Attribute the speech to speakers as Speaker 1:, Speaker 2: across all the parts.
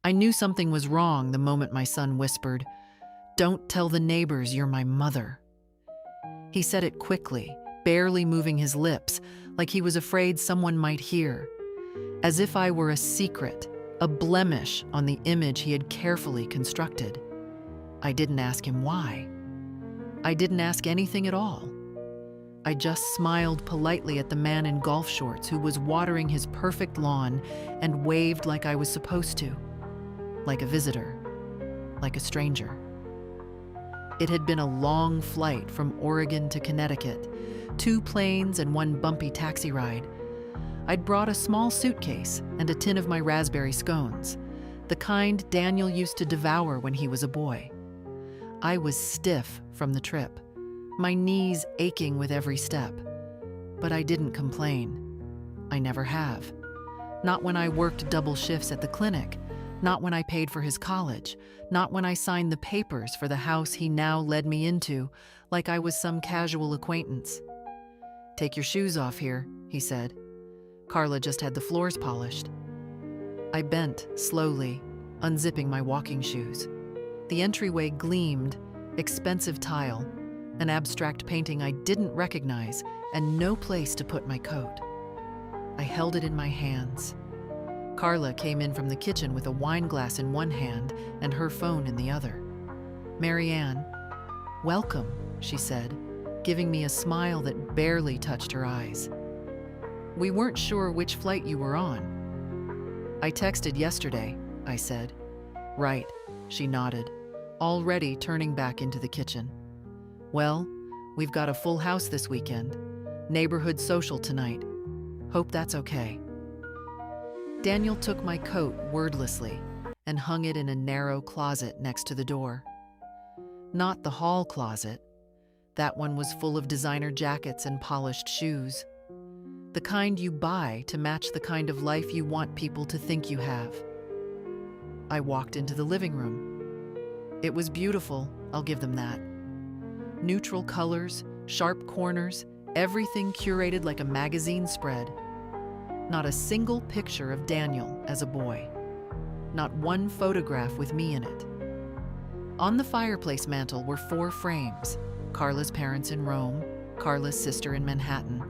Speaker 1: I knew something was wrong the moment my son whispered, "Don't tell the neighbors you're my mother." He said it quickly, barely moving his lips, like he was afraid someone might hear, as if I were a secret, a blemish on the image he had carefully constructed. I didn't ask him why. I didn't ask anything at all. I just smiled politely at the man in golf shorts who was watering his perfect lawn and waved like I was supposed to, like a visitor, like a stranger. It had been a long flight from Oregon to Connecticut, 2 planes and 1 bumpy taxi ride. I'd brought a small suitcase and a tin of my raspberry scones, the kind Daniel used to devour when he was a boy. I was stiff from the trip, my knees aching with every step. But I didn't complain. I never have. Not when I worked double shifts at the clinic, not when I paid for his college, not when I signed the papers for the house he now led me into like I was some casual acquaintance. "Take your shoes off here," he said. Carla just had the floors polished. I bent slowly, unzipping my walking shoes. The entryway gleamed, expensive tile, an abstract painting I didn't recognize, and no place to put my coat. I held it in my hands. Carla came in from the kitchen with a wine glass in one hand and her phone in the other. "Marianne, welcome," she said, giving me a smile that barely touched her eyes. "We weren't sure which flight you were on." "I texted yesterday," I said. "Right," she nodded, already turning back into the kitchen. "Well, we've got a full house this weekend. Neighborhood social tonight. Hope that's okay." Daniel took my coat wordlessly and hung it in a narrow closet next to the door. Not the hall closet. That one was full of designer jackets and polished shoes. The kind you buy to match the kind of life you want people to think you have. I walked into the living room. It was beautiful, I'll give them that. Neutral colors, sharp corners, everything curated like a magazine spread. Not a single picture of Daniel as a boy. Not one photograph with me in it. On the fireplace mantel were 4 frames: Carla's parents in Rome, Carla's sister in Manhattan,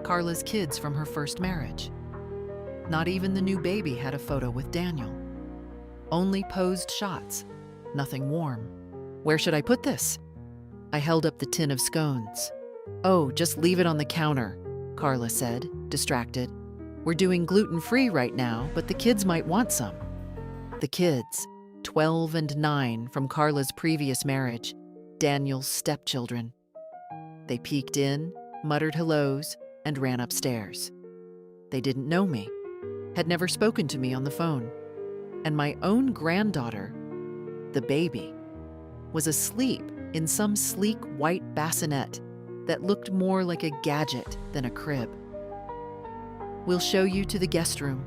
Speaker 1: Carla's kids from her first marriage. Not even the new baby had a photo with Daniel. Only posed shots, nothing warm. "Where should I put this?" I held up the tin of scones. "Oh, just leave it on the counter," Carla said, distracted. "We're doing gluten-free right now, but the kids might want some." The kids, 12 and 9 from Carla's previous marriage, Daniel's stepchildren. They peeked in, muttered hellos, and ran upstairs. They didn't know me, had never spoken to me on the phone. And my own granddaughter, the baby, was asleep in some sleek white bassinet that looked more like a gadget than a crib. "We'll show you to the guest room,"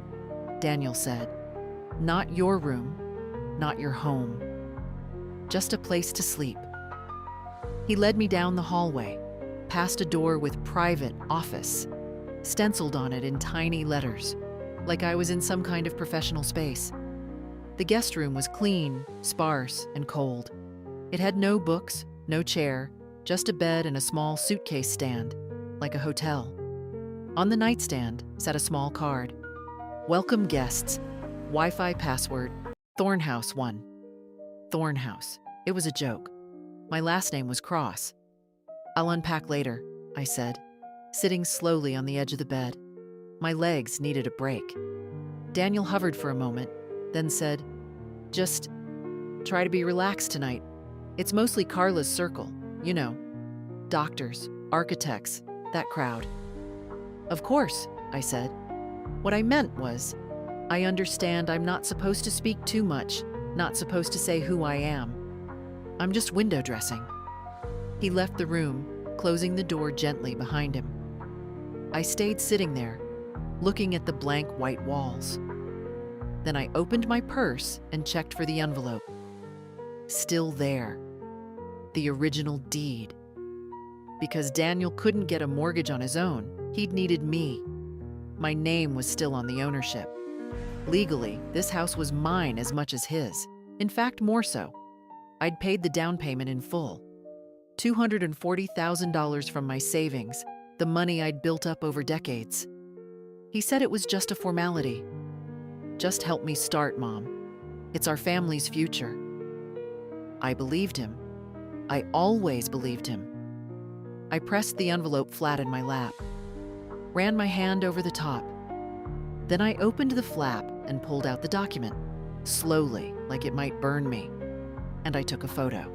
Speaker 1: Daniel said. "Not your room, not your home. Just a place to sleep." He led me down the hallway, past a door with "private office" stenciled on it in tiny letters, like I was in some kind of professional space. The guest room was clean, sparse, and cold. It had no books, no chair, just a bed and a small suitcase stand, like a hotel. On the nightstand sat a small card. "Welcome guests. Wi-Fi password. Thornhouse 1. Thornhouse. It was a joke. My last name was Cross. "I'll unpack later," I said, sitting slowly on the edge of the bed. My legs needed a break. Daniel hovered for a moment, then said, "Just try to be relaxed tonight. It's mostly Carla's circle, you know. Doctors, architects, that crowd." "Of course," I said. What I meant was, I understand I'm not supposed to speak too much, not supposed to say who I am. I'm just window dressing." He left the room, closing the door gently behind him. I stayed sitting there, looking at the blank white walls. Then I opened my purse and checked for the envelope. Still there. The original deed. Because Daniel couldn't get a mortgage on his own, he'd needed me. My name was still on the ownership. Legally, this house was mine as much as his. In fact, more so. I'd paid the down payment in full. $240,000 from my savings, the money I'd built up over decades. He said it was just a formality. Just help me start, Mom. It's our family's future. I believed him. I always believed him. I pressed the envelope flat in my lap, ran my hand over the top. Then I opened the flap and pulled out the document, slowly, like it might burn me, and I took a photo.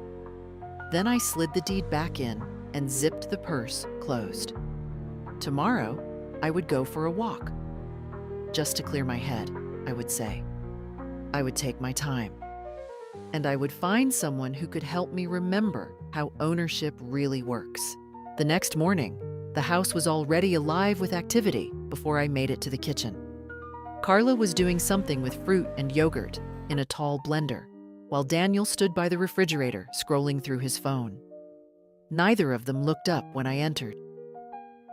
Speaker 1: Then I slid the deed back in and zipped the purse closed. Tomorrow, I would go for a walk. Just to clear my head, I would say. I would take my time. And I would find someone who could help me remember how ownership really works. The next morning, the house was already alive with activity before I made it to the kitchen. Carla was doing something with fruit and yogurt in a tall blender, while Daniel stood by the refrigerator scrolling through his phone. Neither of them looked up when I entered.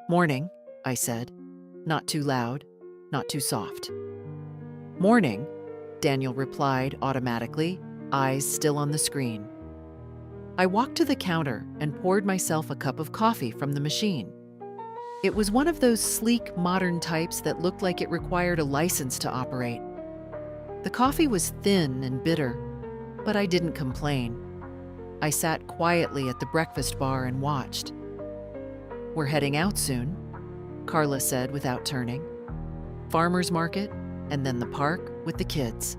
Speaker 1: "Morning," I said, not too loud, not too soft. "Morning," Daniel replied automatically, eyes still on the screen. I walked to the counter and poured myself a cup of coffee from the machine. It was one of those sleek, modern types that looked like it required a license to operate. The coffee was thin and bitter, but I didn't complain. I sat quietly at the breakfast bar and watched. "We're heading out soon," Carla said without turning. "Farmer's market, and then the park with the kids."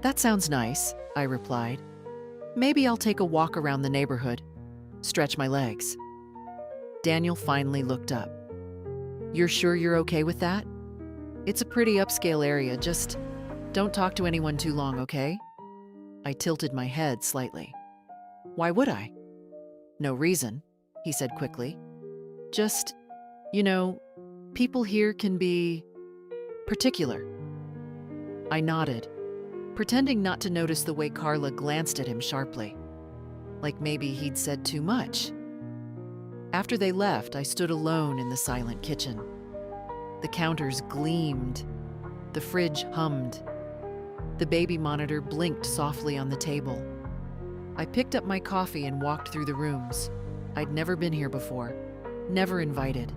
Speaker 1: "That sounds nice," I replied. "Maybe I'll take a walk around the neighborhood, stretch my legs." Daniel finally looked up. "You're sure you're okay with that? It's a pretty upscale area, just don't talk to anyone too long, okay?" I tilted my head slightly. "Why would I?" "No reason," he said quickly. "Just, people here can be particular." I nodded, pretending not to notice the way Carla glanced at him sharply, like maybe he'd said too much. After they left, I stood alone in the silent kitchen. The counters gleamed. The fridge hummed. The baby monitor blinked softly on the table. I picked up my coffee and walked through the rooms. I'd never been here before, never invited.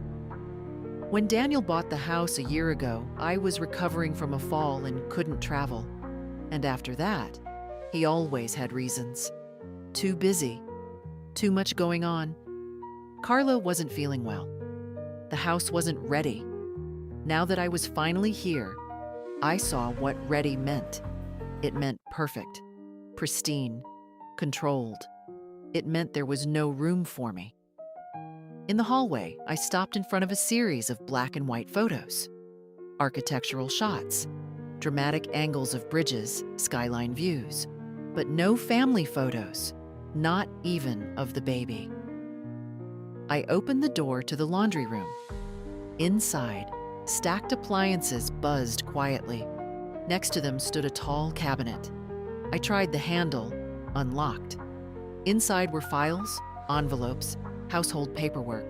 Speaker 1: When Daniel bought the house a year ago, I was recovering from a fall and couldn't travel. And after that, he always had reasons. Too busy. Too much going on. Carla wasn't feeling well. The house wasn't ready. Now that I was finally here, I saw what ready meant. It meant perfect, pristine, controlled. It meant there was no room for me. In the hallway, I stopped in front of a series of black and white photos. Architectural shots, dramatic angles of bridges, skyline views, but no family photos, not even of the baby. I opened the door to the laundry room. Inside, stacked appliances buzzed quietly. Next to them stood a tall cabinet. I tried the handle, unlocked. Inside were files, envelopes, household paperwork.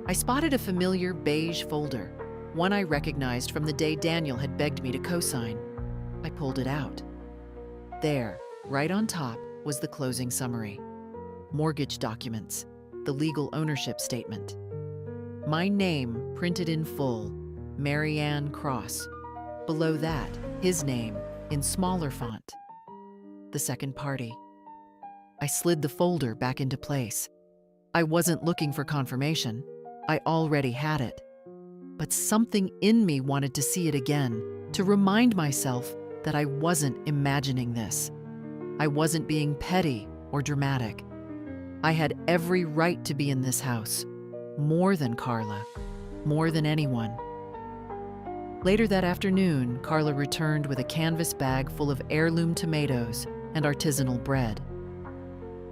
Speaker 1: I spotted a familiar beige folder, one I recognized from the day Daniel had begged me to co-sign. I pulled it out. There, right on top, was the closing summary. Mortgage documents, the legal ownership statement. My name printed in full, Mary Ann Cross. Below that, his name in smaller font. The second party. I slid the folder back into place. I wasn't looking for confirmation. I already had it. But something in me wanted to see it again, to remind myself that I wasn't imagining this. I wasn't being petty or dramatic. I had every right to be in this house, more than Carla, more than anyone. Later that afternoon, Carla returned with a canvas bag full of heirloom tomatoes and artisanal bread.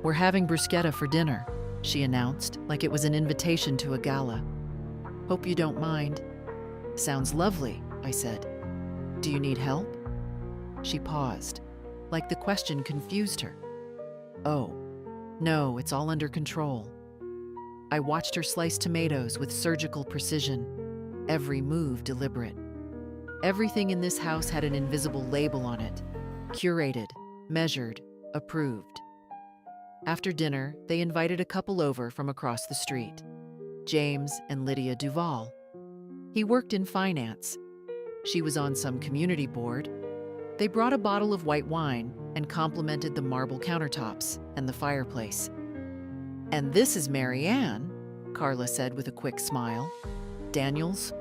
Speaker 1: "We're having bruschetta for dinner," she announced, like it was an invitation to a gala. "Hope you don't mind." "Sounds lovely," I said. "Do you need help?" She paused, like the question confused her. "Oh, no, it's all under control." I watched her slice tomatoes with surgical precision, every move deliberate. Everything in this house had an invisible label on it: curated, measured, approved. After dinner, they invited a couple over from across the street, James and Lydia Duval. He worked in finance. She was on some community board. They brought a bottle of white wine and complimented the marble countertops and the fireplace. "And this is Mary Ann," Carla said with a quick smile. "Daniel's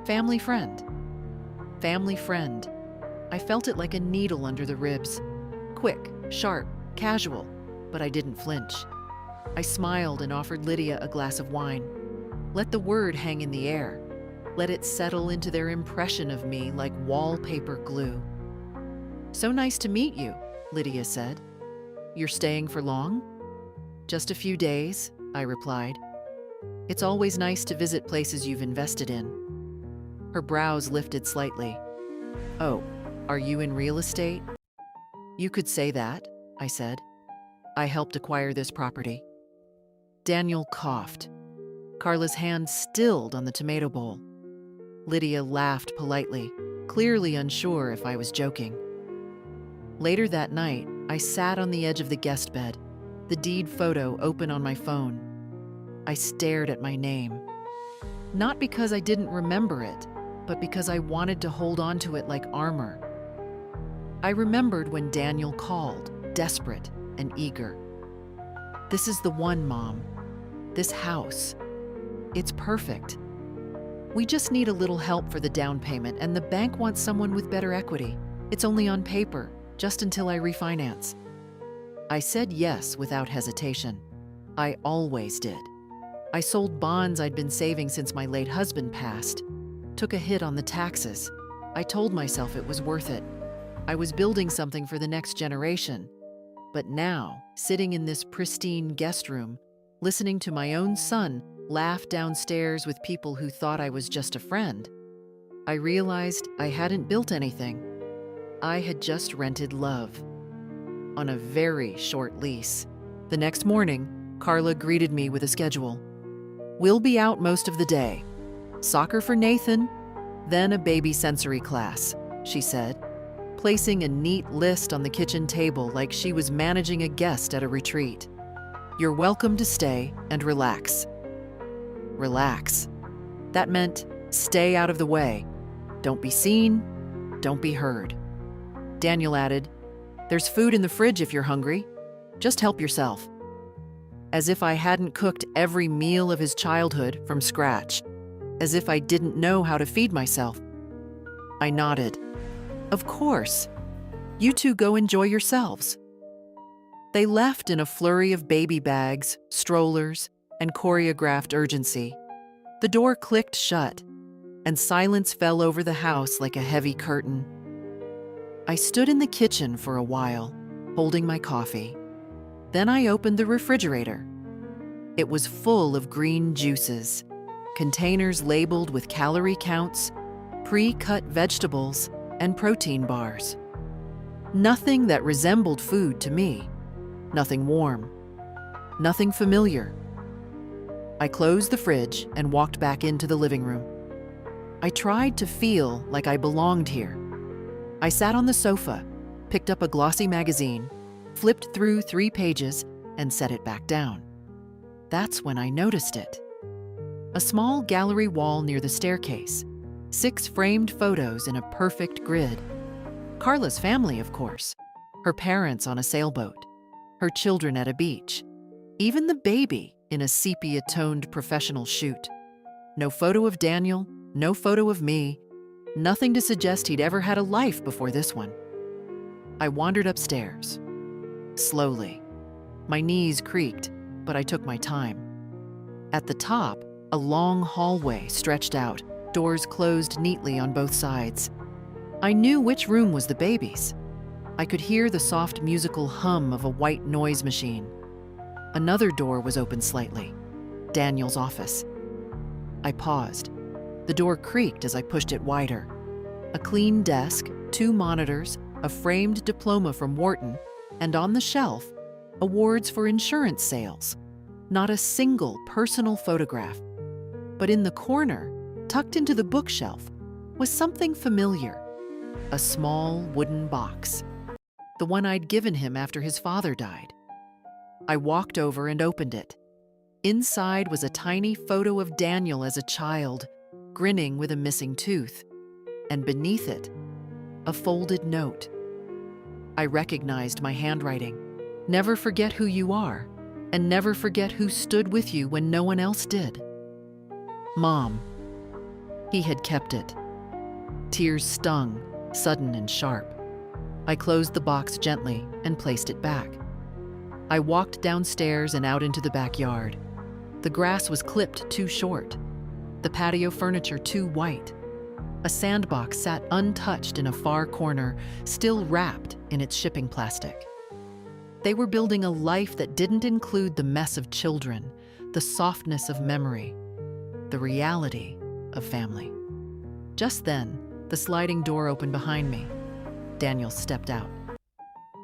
Speaker 1: family friend." Family friend. I felt it like a needle under the ribs. Quick, sharp, casual, but I didn't flinch. I smiled and offered Lydia a glass of wine. Let the word hang in the air. Let it settle into their impression of me like wallpaper glue. "So nice to meet you," Lydia said. "You're staying for long?" "Just a few days," I replied. "It's always nice to visit places you've invested in." Her brows lifted slightly. "Oh, are you in real estate?" "You could say that," I said. "I helped acquire this property." Daniel coughed. Carla's hand stilled on the tomato bowl. Lydia laughed politely, clearly unsure if I was joking. Later that night, I sat on the edge of the guest bed, the deed photo open on my phone. I stared at my name. Not because I didn't remember it, but because I wanted to hold on to it like armor. I remembered when Daniel called, desperate and eager. "This is the one, Mom. This house. It's perfect. We just need a little help for the down payment, and the bank wants someone with better equity. It's only on paper, just until I refinance." I said yes without hesitation. I always did. I sold bonds I'd been saving since my late husband passed. Took a hit on the taxes. I told myself it was worth it. I was building something for the next generation. But now, sitting in this pristine guest room, listening to my own son laugh downstairs with people who thought I was just a friend, I realized I hadn't built anything. I had just rented love. On a very short lease. The next morning, Carla greeted me with a schedule. "We'll be out most of the day. Soccer for Nathan, then a baby sensory class," she said, placing a neat list on the kitchen table like she was managing a guest at a retreat. "You're welcome to stay and relax." Relax. That meant stay out of the way. Don't be seen, don't be heard. Daniel added, "There's food in the fridge if you're hungry. Just help yourself." As if I hadn't cooked every meal of his childhood from scratch. As if I didn't know how to feed myself. I nodded. "Of course. You two go enjoy yourselves." They left in a flurry of baby bags, strollers, and choreographed urgency. The door clicked shut, and silence fell over the house like a heavy curtain. I stood in the kitchen for a while, holding my coffee. Then I opened the refrigerator. It was full of green juices, containers labeled with calorie counts, pre-cut vegetables, and protein bars. Nothing that resembled food to me. Nothing warm. Nothing familiar. I closed the fridge and walked back into the living room. I tried to feel like I belonged here. I sat on the sofa, picked up a glossy magazine, flipped through 3 pages, and set it back down. That's when I noticed it. A small gallery wall near the staircase, 6 framed photos in a perfect grid. Carla's family, of course. Her parents on a sailboat. Her children at a beach. Even the baby in a sepia-toned professional shoot. No photo of Daniel, no photo of me, nothing to suggest he'd ever had a life before this one. I wandered upstairs. Slowly. My knees creaked, but I took my time. At the top, a long hallway stretched out, doors closed neatly on both sides. I knew which room was the baby's. I could hear the soft musical hum of a white noise machine. Another door was open slightly. Daniel's office. I paused. The door creaked as I pushed it wider. A clean desk, 2 monitors, a framed diploma from Wharton, and on the shelf, awards for insurance sales. Not a single personal photograph. But in the corner, tucked into the bookshelf, was something familiar. A small wooden box, the one I'd given him after his father died. I walked over and opened it. Inside was a tiny photo of Daniel as a child, grinning with a missing tooth, and beneath it, a folded note. I recognized my handwriting. Never forget who you are, and never forget who stood with you when no one else did. Mom. He had kept it. Tears stung, sudden and sharp. I closed the box gently and placed it back. I walked downstairs and out into the backyard. The grass was clipped too short, the patio furniture too white. A sandbox sat untouched in a far corner, still wrapped in its shipping plastic. They were building a life that didn't include the mess of children, the softness of memory, the reality of family. Just then, the sliding door opened behind me. Daniel stepped out.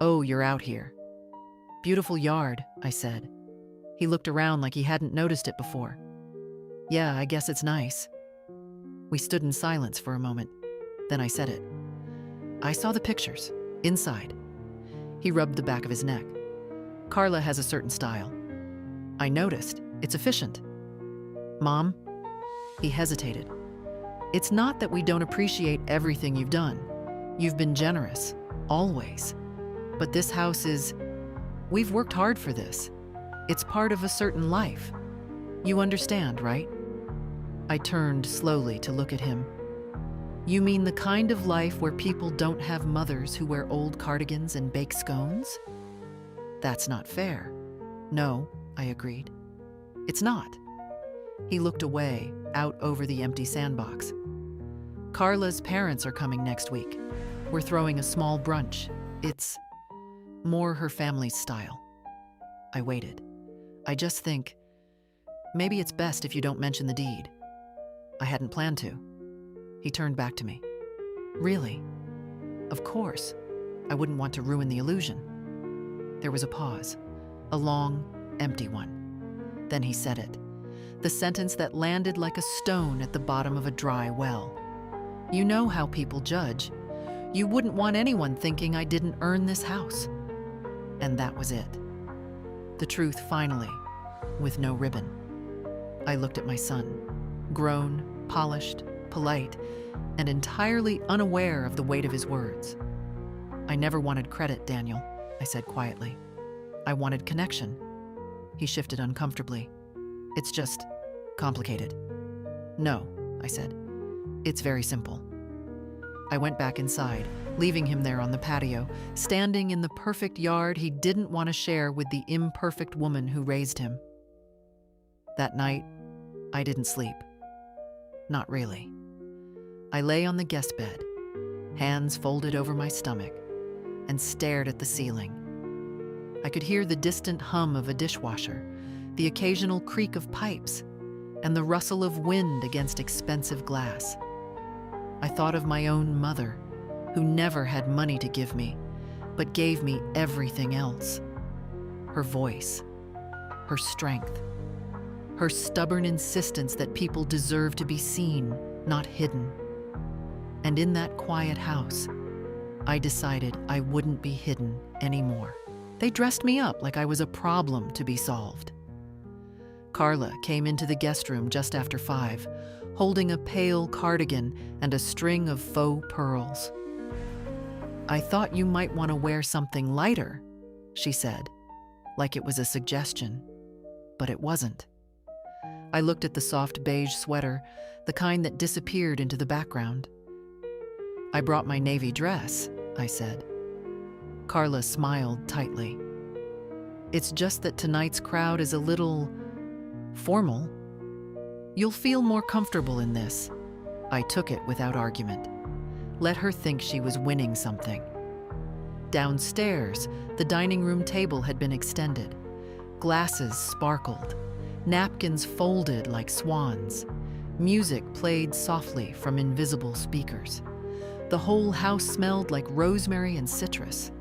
Speaker 1: "Oh, you're out here." "Beautiful yard," I said. He looked around like he hadn't noticed it before. "Yeah, I guess it's nice." We stood in silence for a moment. Then I said it. "I saw the pictures, inside." He rubbed the back of his neck. "Carla has a certain style. I noticed. It's efficient." "Mom?" He hesitated. "It's not that we don't appreciate everything you've done. You've been generous, always. But this house is... We've worked hard for this. It's part of a certain life. You understand, right?" I turned slowly to look at him. "You mean the kind of life where people don't have mothers who wear old cardigans and bake scones?" "That's not fair." "No," I agreed. "It's not." He looked away, out over the empty sandbox. "Carla's parents are coming next week. We're throwing a small brunch. It's more her family's style." I waited. "I just think, maybe it's best if you don't mention the deed." I hadn't planned to. He turned back to me. "Really?" "Of course. I wouldn't want to ruin the illusion." There was a pause, a long, empty one. Then he said it, the sentence that landed like a stone at the bottom of a dry well. "You know how people judge. You wouldn't want anyone thinking I didn't earn this house." And that was it. The truth finally, with no ribbon. I looked at my son, grown, polished, polite, and entirely unaware of the weight of his words. "I never wanted credit, Daniel," I said quietly. "I wanted connection." He shifted uncomfortably. "It's just complicated." "No," I said. "It's very simple." I went back inside, leaving him there on the patio, standing in the perfect yard he didn't want to share with the imperfect woman who raised him. That night, I didn't sleep. Not really. I lay on the guest bed, hands folded over my stomach, and stared at the ceiling. I could hear the distant hum of a dishwasher, the occasional creak of pipes, and the rustle of wind against expensive glass. I thought of my own mother, who never had money to give me, but gave me everything else. Her voice, her strength, her stubborn insistence that people deserve to be seen, not hidden. And in that quiet house, I decided I wouldn't be hidden anymore. They dressed me up like I was a problem to be solved. Carla came into the guest room just after 5, holding a pale cardigan and a string of faux pearls. "I thought you might want to wear something lighter," she said, like it was a suggestion, but it wasn't. I looked at the soft beige sweater, the kind that disappeared into the background. "I brought my navy dress," I said. Carla smiled tightly. "It's just that tonight's crowd is a little formal. You'll feel more comfortable in this." I took it without argument. Let her think she was winning something. Downstairs, the dining room table had been extended. Glasses sparkled, napkins folded like swans. Music played softly from invisible speakers. The whole house smelled like rosemary and citrus.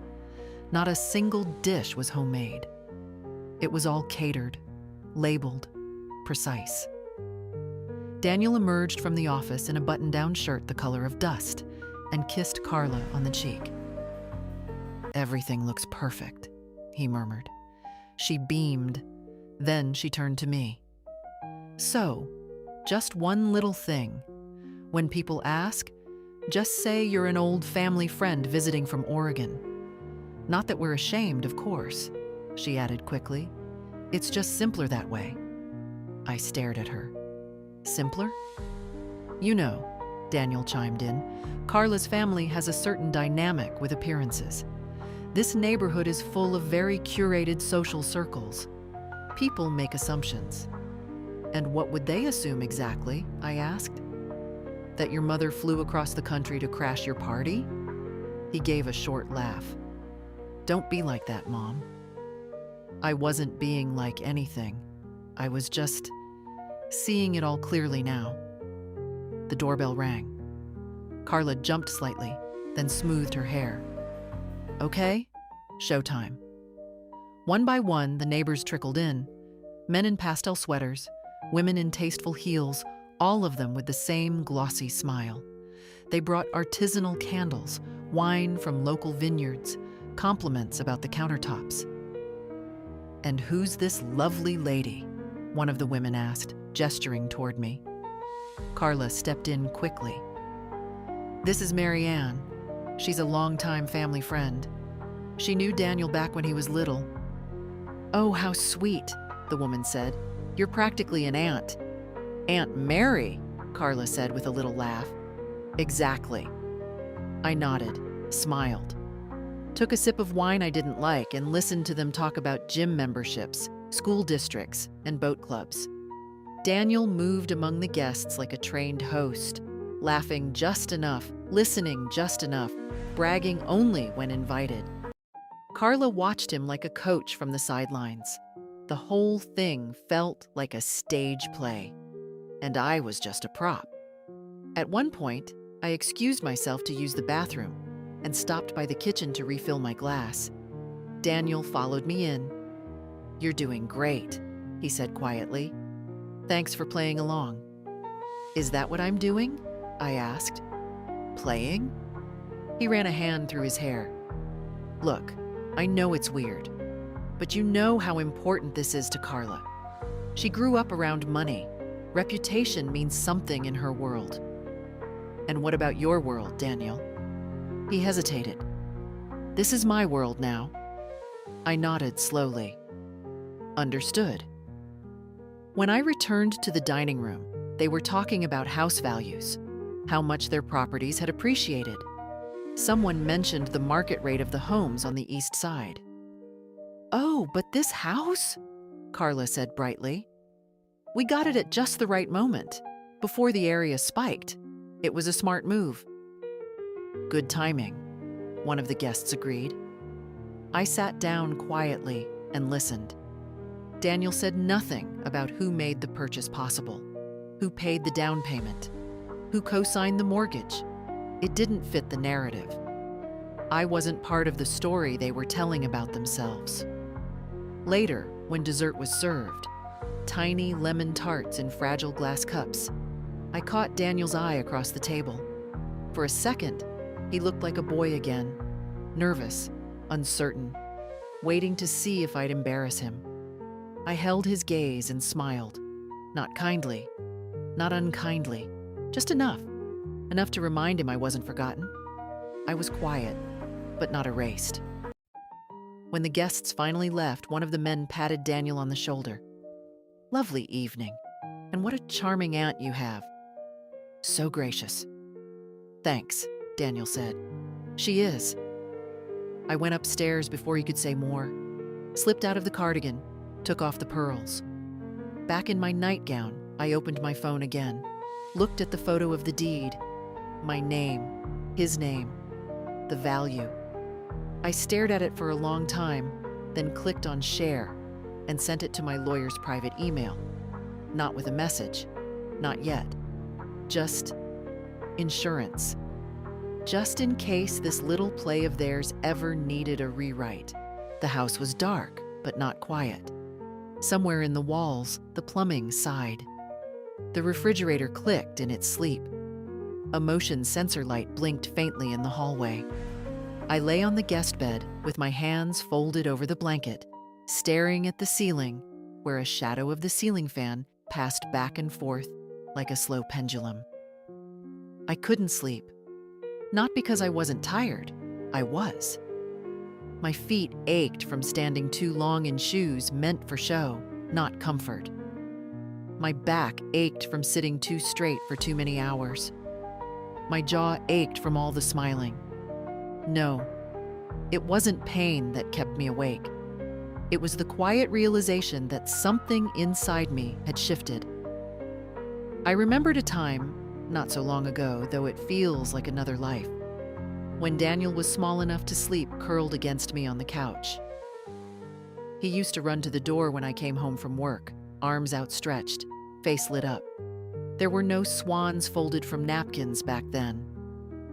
Speaker 1: Not a single dish was homemade. It was all catered, labeled, precise. Daniel emerged from the office in a button-down shirt the color of dust and kissed Carla on the cheek. "Everything looks perfect," he murmured. She beamed. Then she turned to me. "So, just one little thing. When people ask, just say you're an old family friend visiting from Oregon. Not that we're ashamed, of course," she added quickly. "It's just simpler that way." I stared at her. "Simpler?" "You know," Daniel chimed in, "Carla's family has a certain dynamic with appearances. This neighborhood is full of very curated social circles. People make assumptions." "And what would they assume exactly?" I asked. "That your mother flew across the country to crash your party?" He gave a short laugh. "Don't be like that, Mom." I wasn't being like anything. I was just seeing it all clearly now. The doorbell rang. Carla jumped slightly, then smoothed her hair. "Okay, showtime." One by one, the neighbors trickled in. Men in pastel sweaters, women in tasteful heels, all of them with the same glossy smile. They brought artisanal candles, wine from local vineyards, compliments about the countertops. "And who's this lovely lady?" one of the women asked, gesturing toward me. Carla stepped in quickly. "This is Mary Ann. She's a longtime family friend. She knew Daniel back when he was little." "Oh, how sweet," the woman said. "You're practically an aunt." "Aunt Mary," Carla said with a little laugh. "Exactly." I nodded, smiled, took a sip of wine I didn't like, and listened to them talk about gym memberships, school districts, and boat clubs. Daniel moved among the guests like a trained host, laughing just enough, listening just enough, bragging only when invited. Carla watched him like a coach from the sidelines. The whole thing felt like a stage play, and I was just a prop. At one point, I excused myself to use the bathroom and stopped by the kitchen to refill my glass. Daniel followed me in. "You're doing great," he said quietly. "Thanks for playing along." "Is that what I'm doing?" I asked. "Playing?" He ran a hand through his hair. "Look, I know it's weird, but you know how important this is to Carla. She grew up around money. Reputation means something in her world." "And what about your world, Daniel?" He hesitated. "This is my world now." I nodded slowly. "Understood." When I returned to the dining room, they were talking about house values, how much their properties had appreciated. Someone mentioned the market rate of the homes on the east side. "Oh, but this house?" Carla said brightly. "We got it at just the right moment, before the area spiked. It was a smart move." "Good timing," one of the guests agreed. I sat down quietly and listened. Daniel said nothing about who made the purchase possible, who paid the down payment, who co-signed the mortgage. It didn't fit the narrative. I wasn't part of the story they were telling about themselves. Later, when dessert was served, tiny lemon tarts in fragile glass cups, I caught Daniel's eye across the table. For a second, he looked like a boy again, nervous, uncertain, waiting to see if I'd embarrass him. I held his gaze and smiled, not kindly, not unkindly, just enough to remind him I wasn't forgotten. I was quiet, but not erased. When the guests finally left, one of the men patted Daniel on the shoulder. "Lovely evening, and what a charming aunt you have." "So gracious." "Thanks," Daniel said. "She is." I went upstairs before he could say more, slipped out of the cardigan, took off the pearls. Back in my nightgown, I opened my phone again, looked at the photo of the deed, my name, his name, the value. I stared at it for a long time, then clicked on share and sent it to my lawyer's private email. Not with a message, not yet. Just insurance. Just in case this little play of theirs ever needed a rewrite. The house was dark, but not quiet. Somewhere in the walls, the plumbing sighed. The refrigerator clicked in its sleep. A motion sensor light blinked faintly in the hallway. I lay on the guest bed with my hands folded over the blanket, staring at the ceiling, where a shadow of the ceiling fan passed back and forth like a slow pendulum. I couldn't sleep. Not because I wasn't tired. I was. My feet ached from standing too long in shoes meant for show, not comfort. My back ached from sitting too straight for too many hours. My jaw ached from all the smiling. No, it wasn't pain that kept me awake. It was the quiet realization that something inside me had shifted. I remembered a time, not so long ago, though it feels like another life, when Daniel was small enough to sleep curled against me on the couch. He used to run to the door when I came home from work, arms outstretched, face lit up. There were no swans folded from napkins back then.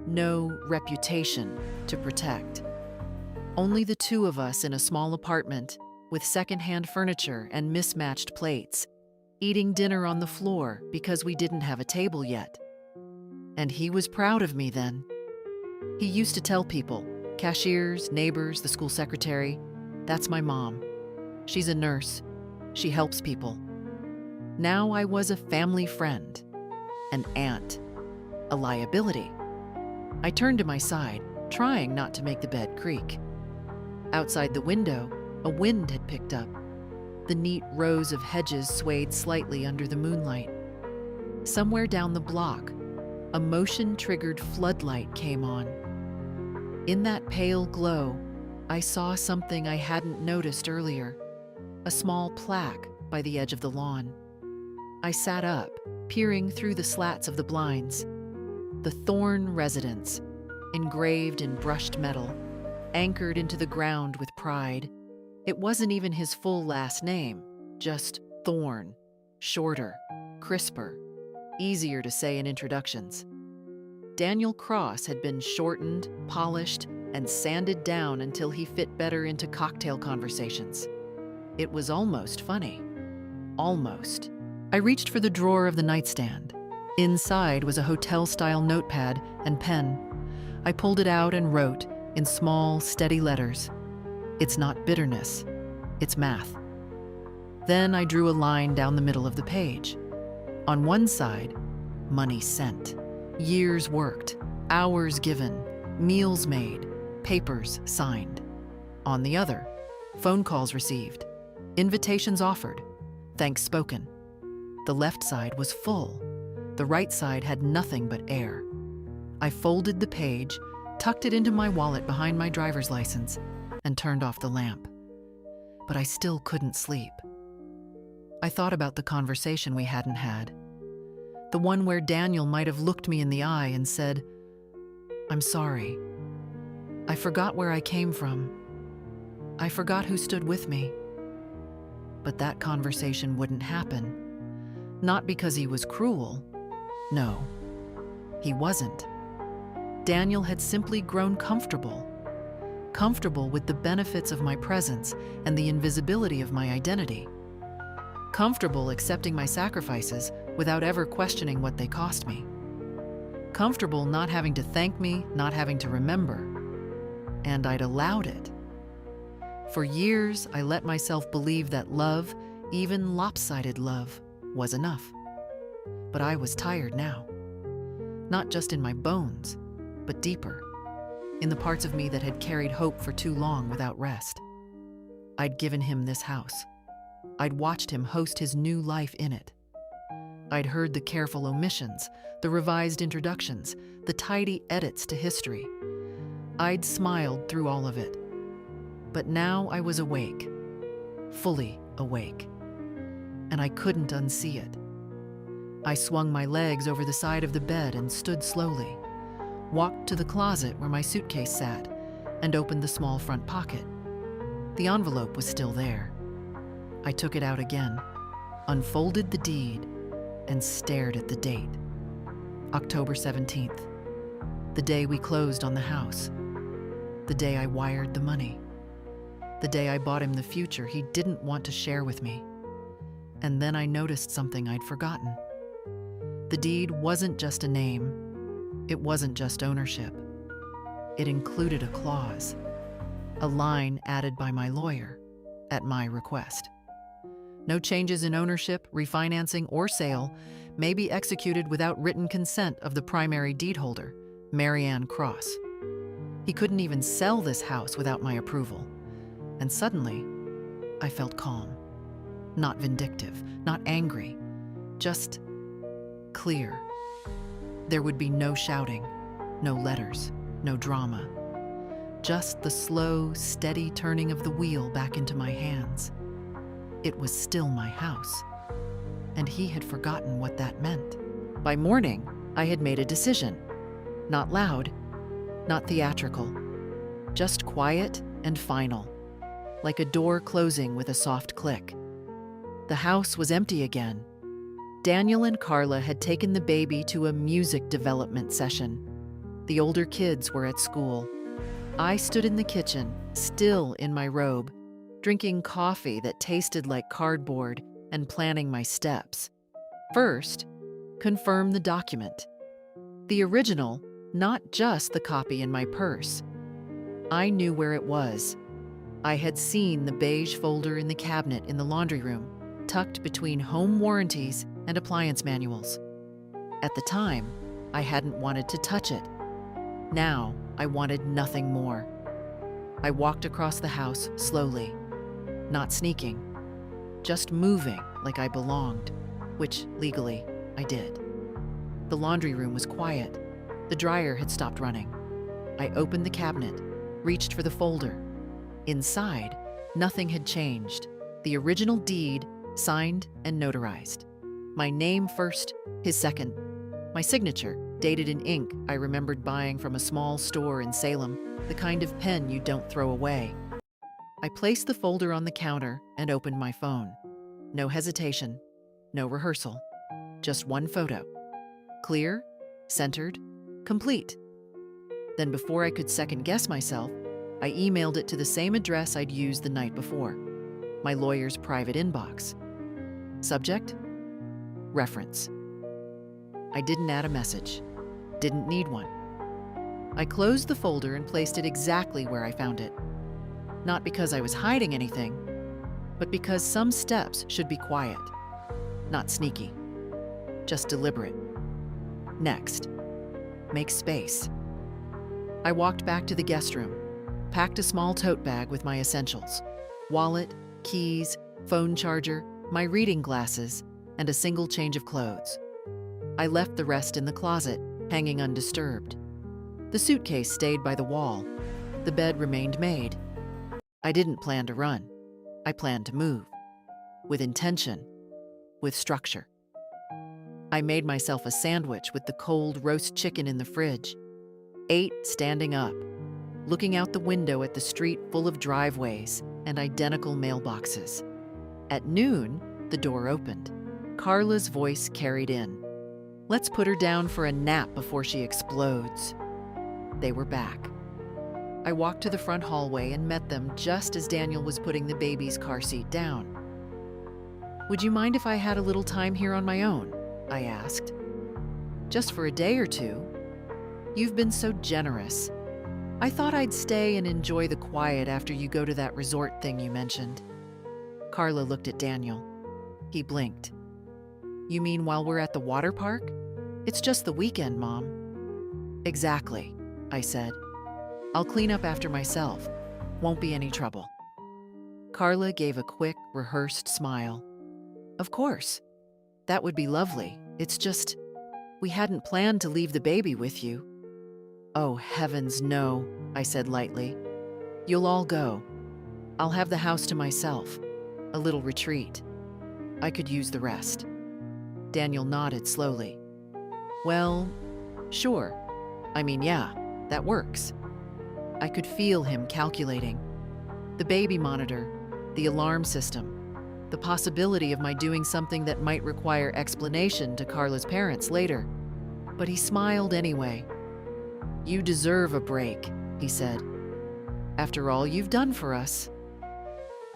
Speaker 1: No reputation to protect. Only the two of us in a small apartment with secondhand furniture and mismatched plates, eating dinner on the floor because we didn't have a table yet. And he was proud of me then. He used to tell people, cashiers, neighbors, the school secretary, "That's my mom. She's a nurse. She helps people." Now I was a family friend, an aunt, a liability. I turned to my side, trying not to make the bed creak. Outside the window, a wind had picked up. The neat rows of hedges swayed slightly under the moonlight. Somewhere down the block, a motion-triggered floodlight came on. In that pale glow, I saw something I hadn't noticed earlier, a small plaque by the edge of the lawn. I sat up, peering through the slats of the blinds. The Thorne residence, engraved in brushed metal, anchored into the ground with pride. It wasn't even his full last name, just Thorne, shorter, crisper, easier to say in introductions. Daniel Cross had been shortened, polished, and sanded down until he fit better into cocktail conversations. It was almost funny. Almost. I reached for the drawer of the nightstand. Inside was a hotel-style notepad and pen. I pulled it out and wrote, in small, steady letters, "It's not bitterness, it's math." Then I drew a line down the middle of the page. On one side, money sent. Years worked, hours given, meals made, papers signed. On the other, phone calls received, invitations offered, thanks spoken. The left side was full. The right side had nothing but air. I folded the page, tucked it into my wallet behind my driver's license, and turned off the lamp. But I still couldn't sleep. I thought about the conversation we hadn't had. The one where Daniel might have looked me in the eye and said, "I'm sorry. I forgot where I came from. I forgot who stood with me." But that conversation wouldn't happen. Not because he was cruel. No, he wasn't. Daniel had simply grown comfortable. Comfortable with the benefits of my presence and the invisibility of my identity. Comfortable accepting my sacrifices without ever questioning what they cost me. Comfortable not having to thank me, not having to remember. And I'd allowed it. For years, I let myself believe that love, even lopsided love, was enough. But I was tired now. Not just in my bones, but deeper, in the parts of me that had carried hope for too long without rest. I'd given him this house. I'd watched him host his new life in it. I'd heard the careful omissions, the revised introductions, the tidy edits to history. I'd smiled through all of it. But now I was awake, fully awake, and I couldn't unsee it. I swung my legs over the side of the bed and stood slowly, walked to the closet where my suitcase sat, and opened the small front pocket. The envelope was still there. I took it out again, unfolded the deed, and stared at the date. October 17th, the day we closed on the house, the day I wired the money, the day I bought him the future he didn't want to share with me. And then I noticed something I'd forgotten. The deed wasn't just a name. It wasn't just ownership. It included a clause, a line added by my lawyer at my request. No changes in ownership, refinancing, or sale may be executed without written consent of the primary deed holder, Marianne Cross. He couldn't even sell this house without my approval. And suddenly, I felt calm. Not vindictive, not angry, just clear. There would be no shouting, no letters, no drama. Just the slow, steady turning of the wheel back into my hands. It was still my house, and he had forgotten what that meant. By morning, I had made a decision. Not loud, not theatrical, just quiet and final, like a door closing with a soft click. The house was empty again. Daniel and Carla had taken the baby to a music development session. The older kids were at school. I stood in the kitchen, still in my robe, drinking coffee that tasted like cardboard and planning my steps. First, confirm the document. The original, not just the copy in my purse. I knew where it was. I had seen the beige folder in the cabinet in the laundry room, tucked between home warranties and appliance manuals. At the time, I hadn't wanted to touch it. Now, I wanted nothing more. I walked across the house slowly, not sneaking, just moving like I belonged, which legally I did. The laundry room was quiet. The dryer had stopped running. I opened the cabinet, reached for the folder. Inside, nothing had changed. The original deed, signed and notarized. My name first, his second. My signature, dated in ink I remembered buying from a small store in Salem, the kind of pen you don't throw away. I placed the folder on the counter and opened my phone. No hesitation, no rehearsal, just one photo. Clear, centered, complete. Then before I could second guess myself, I emailed it to the same address I'd used the night before, my lawyer's private inbox. Subject? Reference. I didn't add a message. Didn't need one. I closed the folder and placed it exactly where I found it. Not because I was hiding anything, but because some steps should be quiet, not sneaky, just deliberate. Next, make space. I walked back to the guest room, packed a small tote bag with my essentials, wallet, keys, phone charger, my reading glasses, and a single change of clothes. I left the rest in the closet, hanging undisturbed. The suitcase stayed by the wall. The bed remained made. I didn't plan to run. I planned to move. With intention. With structure. I made myself a sandwich with the cold roast chicken in the fridge. Ate standing up, looking out the window at the street full of driveways and identical mailboxes. At noon, the door opened. Carla's voice carried in. Let's put her down for a nap before she explodes. They were back. I walked to the front hallway and met them just as Daniel was putting the baby's car seat down. Would you mind if I had a little time here on my own? I asked. Just for a day or two. You've been so generous. I thought I'd stay and enjoy the quiet after you go to that resort thing you mentioned. Carla looked at Daniel. He blinked. You mean while we're at the water park? It's just the weekend, Mom. Exactly, I said. I'll clean up after myself. Won't be any trouble. Carla gave a quick, rehearsed smile. Of course. That would be lovely. It's just, we hadn't planned to leave the baby with you. Oh, heavens, no, I said lightly. You'll all go. I'll have the house to myself. A little retreat. I could use the rest. Daniel nodded slowly. Well, sure. I mean, yeah, that works. I could feel him calculating. The baby monitor, the alarm system, the possibility of my doing something that might require explanation to Carla's parents later. But he smiled anyway. You deserve a break, he said. After all you've done for us.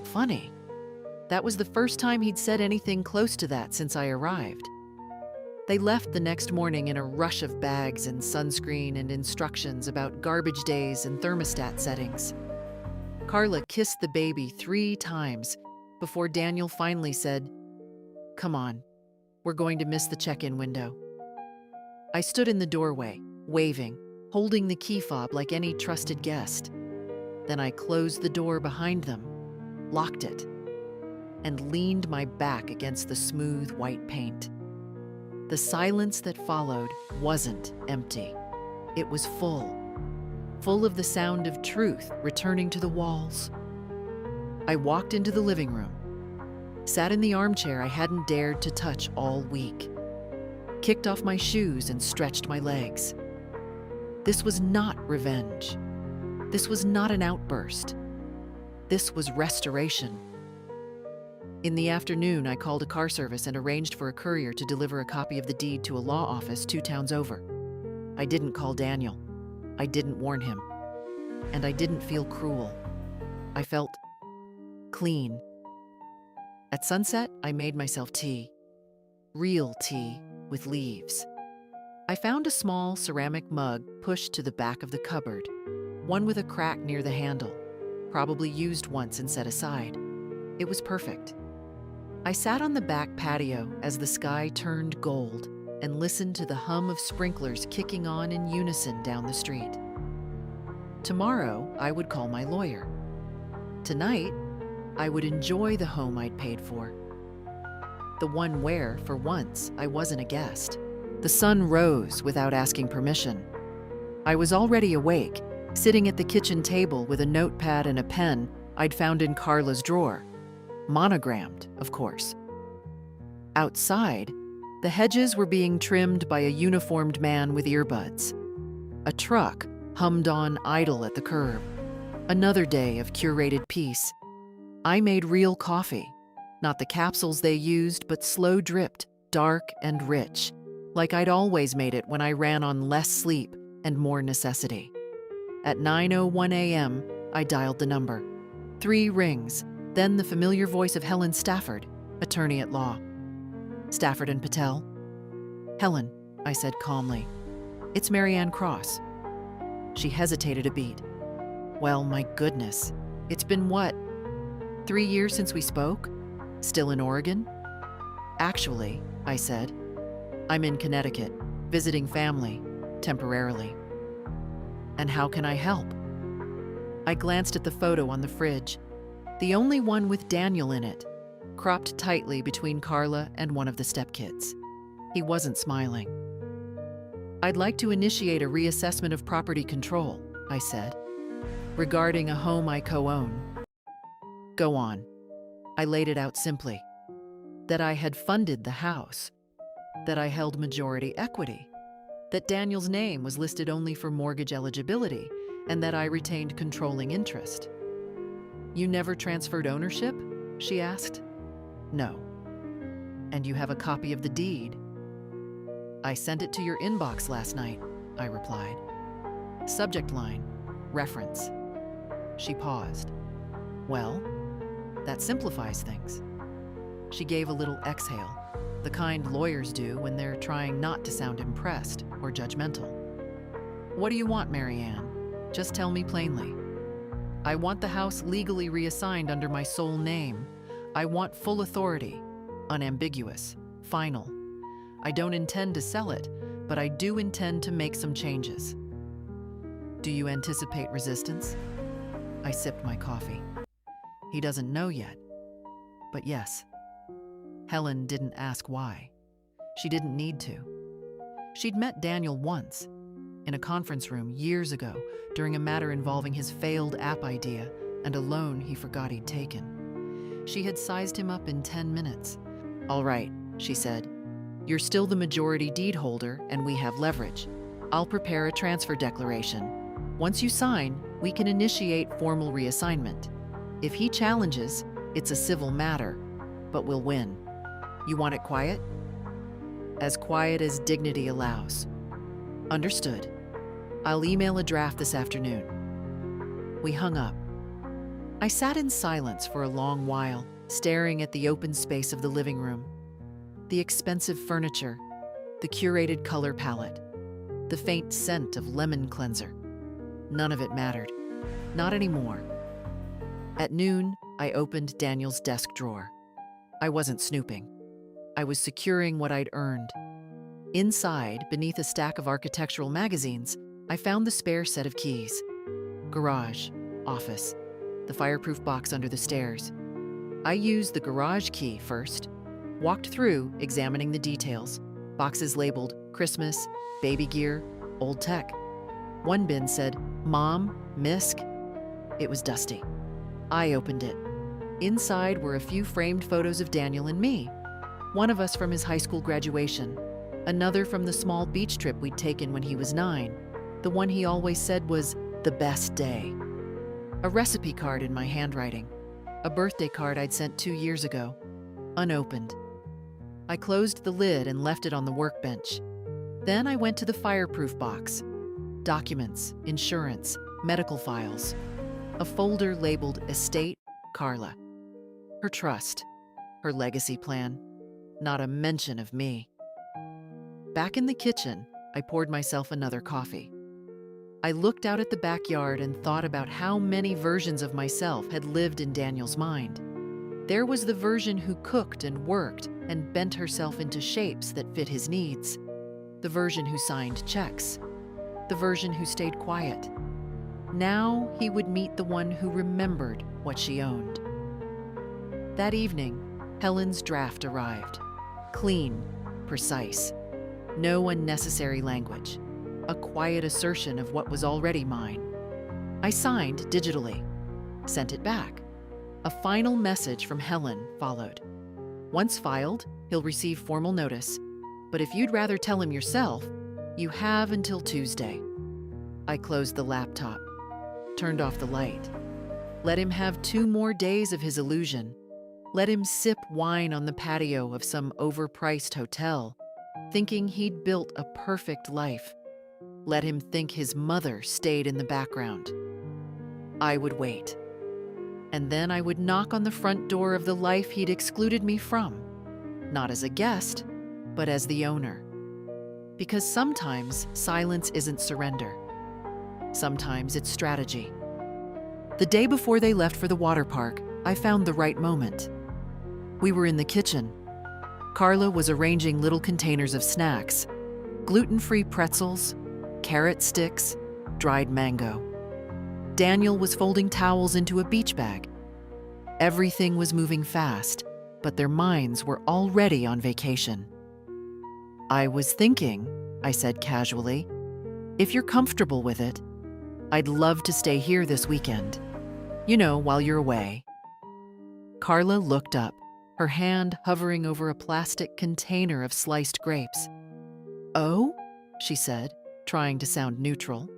Speaker 1: Funny. That was the first time he'd said anything close to that since I arrived. They left the next morning in a rush of bags and sunscreen and instructions about garbage days and thermostat settings. Carla kissed the baby 3 times before Daniel finally said, "Come on, we're going to miss the check-in window." I stood in the doorway, waving, holding the key fob like any trusted guest. Then I closed the door behind them, locked it, and leaned my back against the smooth white paint. The silence that followed wasn't empty. It was full of the sound of truth returning to the walls. I walked into the living room, sat in the armchair I hadn't dared to touch all week, kicked off my shoes and stretched my legs. This was not revenge. This was not an outburst. This was restoration. In the afternoon, I called a car service and arranged for a courier to deliver a copy of the deed to a law office 2 towns over. I didn't call Daniel. I didn't warn him. And I didn't feel cruel. I felt clean. At sunset, I made myself tea. Real tea with leaves. I found a small ceramic mug pushed to the back of the cupboard, one with a crack near the handle, probably used once and set aside. It was perfect. I sat on the back patio as the sky turned gold and listened to the hum of sprinklers kicking on in unison down the street. Tomorrow, I would call my lawyer. Tonight, I would enjoy the home I'd paid for. The one where, for once, I wasn't a guest. The sun rose without asking permission. I was already awake, sitting at the kitchen table with a notepad and a pen I'd found in Carla's drawer. Monogrammed, of course. Outside, the hedges were being trimmed by a uniformed man with earbuds. A truck hummed on idle at the curb. Another day of curated peace. I made real coffee, not the capsules they used, but slow-dripped, dark and rich, like I'd always made it when I ran on less sleep and more necessity. At 9:01 a.m., I dialed the number. 3 rings, then the familiar voice of Helen Stafford, attorney at law. "Stafford and Patel?" "Helen," I said calmly. "It's Marianne Cross." She hesitated a beat. "Well, my goodness. It's been what? 3 years since we spoke? Still in Oregon?" "Actually," I said, "I'm in Connecticut, visiting family, temporarily." "And how can I help?" I glanced at the photo on the fridge, the only one with Daniel in it, cropped tightly between Carla and one of the stepkids. He wasn't smiling. "I'd like to initiate a reassessment of property control," I said, "regarding a home I co-own." "Go on." I laid it out simply. That I had funded the house, that I held majority equity, that Daniel's name was listed only for mortgage eligibility, and that I retained controlling interest. "You never transferred ownership?" she asked. "No." "And you have a copy of the deed?" "I sent it to your inbox last night," I replied. Subject line, reference. She paused. "Well, that simplifies things." She gave a little exhale, the kind lawyers do when they're trying not to sound impressed or judgmental. "What do you want, Marianne? Just tell me plainly." "I want the house legally reassigned under my sole name. I want full authority, unambiguous, final. I don't intend to sell it, but I do intend to make some changes." "Do you anticipate resistance?" I sipped my coffee. He doesn't know yet, but yes. Helen didn't ask why. She didn't need to. She'd met Daniel once, in a conference room years ago during a matter involving his failed app idea and a loan he forgot he'd taken. She had sized him up in 10 minutes. "All right," she said. "You're still the majority deed holder and we have leverage. I'll prepare a transfer declaration. Once you sign, we can initiate formal reassignment. If he challenges, it's a civil matter, but we'll win. You want it quiet?" "As quiet as dignity allows." "Understood. I'll email a draft this afternoon." We hung up. I sat in silence for a long while, staring at the open space of the living room. The expensive furniture, the curated color palette, the faint scent of lemon cleanser. None of it mattered. Not anymore. At noon, I opened Daniel's desk drawer. I wasn't snooping. I was securing what I'd earned. Inside, beneath a stack of architectural magazines, I found the spare set of keys. Garage, office, the fireproof box under the stairs. I used the garage key first, walked through, examining the details. Boxes labeled Christmas, baby gear, old tech. One bin said, Mom, Misk. It was dusty. I opened it. Inside were a few framed photos of Daniel and me. One of us from his high school graduation, another from the small beach trip we'd taken when he was 9, the one he always said was the best day. A recipe card in my handwriting, a birthday card I'd sent 2 years ago, unopened. I closed the lid and left it on the workbench. Then I went to the fireproof box. Documents, insurance, medical files. A folder labeled Estate Carla. Her trust, her legacy plan. Not a mention of me. Back in the kitchen, I poured myself another coffee. I looked out at the backyard and thought about how many versions of myself had lived in Daniel's mind. There was the version who cooked and worked and bent herself into shapes that fit his needs. The version who signed checks. The version who stayed quiet. Now he would meet the one who remembered what she owned. That evening, Helen's draft arrived. Clean, precise. No unnecessary language. A quiet assertion of what was already mine. I signed digitally. Sent it back. A final message from Helen followed. Once filed, he'll receive formal notice, but if you'd rather tell him yourself, you have until Tuesday. I closed the laptop, turned off the light. Let him have 2 more days of his illusion. Let him sip wine on the patio of some overpriced hotel, thinking he'd built a perfect life. Let him think his mother stayed in the background. I would wait. And then I would knock on the front door of the life he'd excluded me from, not as a guest, but as the owner. Because sometimes silence isn't surrender. Sometimes it's strategy. The day before they left for the water park, I found the right moment. We were in the kitchen. Carla was arranging little containers of snacks, gluten-free pretzels, carrot sticks, dried mango. Daniel was folding towels into a beach bag. Everything was moving fast, but their minds were already on vacation. I was thinking, I said casually, if you're comfortable with it, I'd love to stay here this weekend. You know, while you're away. Carla looked up, her hand hovering over a plastic container of sliced grapes. Oh, she said, trying to sound neutral.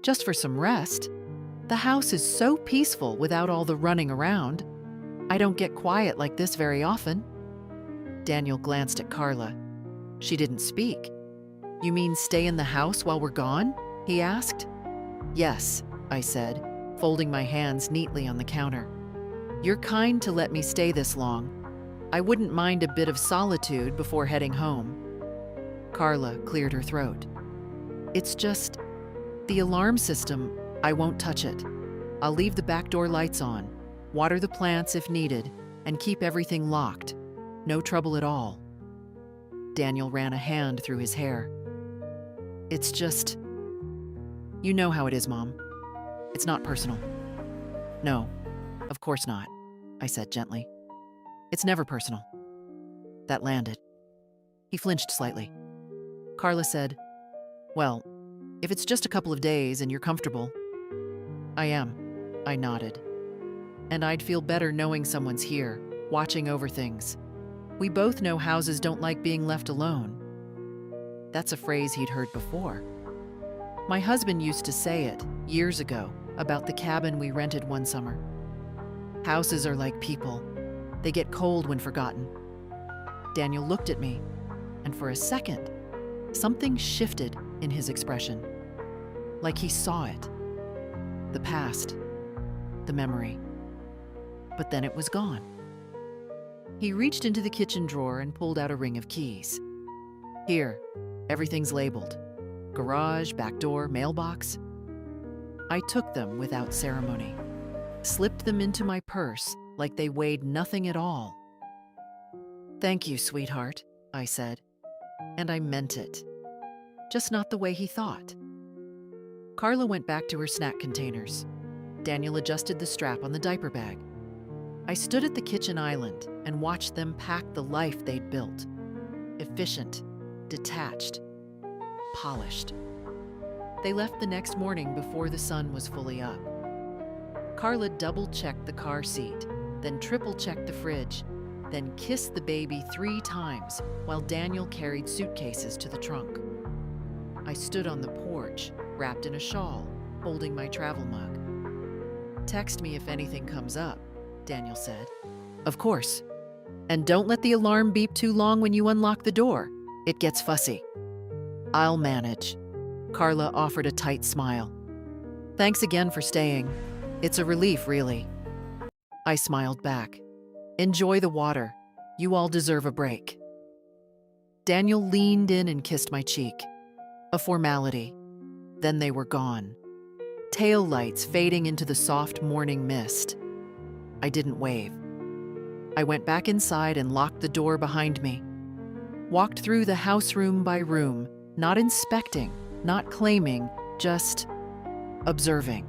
Speaker 1: Just for some rest. The house is so peaceful without all the running around. I don't get quiet like this very often. Daniel glanced at Carla. She didn't speak. You mean stay in the house while we're gone? He asked. Yes, I said, folding my hands neatly on the counter. You're kind to let me stay this long. I wouldn't mind a bit of solitude before heading home. Carla cleared her throat. It's just, the alarm system, I won't touch it. I'll leave the back door lights on, water the plants if needed, and keep everything locked. No trouble at all. Daniel ran a hand through his hair. It's just, you know how it is, Mom. It's not personal. No, of course not, I said gently. It's never personal. That landed. He flinched slightly. Carla said, well, if it's just a couple of days and you're comfortable. I am, I nodded. And I'd feel better knowing someone's here, watching over things. We both know houses don't like being left alone. That's a phrase he'd heard before. My husband used to say it, years ago, about the cabin we rented one summer. Houses are like people. They get cold when forgotten. Daniel looked at me, and for a second, something shifted in his expression. Like he saw it. The past. The memory. But then it was gone. He reached into the kitchen drawer and pulled out a ring of keys. Here, everything's labeled. Garage, back door, mailbox. I took them without ceremony, slipped them into my purse like they weighed nothing at all. "Thank you, sweetheart," I said, and I meant it. Just not the way he thought. Carla went back to her snack containers. Daniel adjusted the strap on the diaper bag. I stood at the kitchen island and watched them pack the life they'd built. Efficient, detached, polished. They left the next morning before the sun was fully up. Carla double-checked the car seat, then triple-checked the fridge, then kissed the baby 3 times while Daniel carried suitcases to the trunk. I stood on the porch, wrapped in a shawl, holding my travel mug. "Text me if anything comes up," Daniel said. "Of course. And don't let the alarm beep too long when you unlock the door. It gets fussy." "I'll manage." Carla offered a tight smile. "Thanks again for staying. It's a relief, really." I smiled back. "Enjoy the water. You all deserve a break." Daniel leaned in and kissed my cheek. A formality. Then they were gone. Tail lights fading into the soft morning mist. I didn't wave. I went back inside and locked the door behind me. Walked through the house room by room, not inspecting, not claiming, just observing.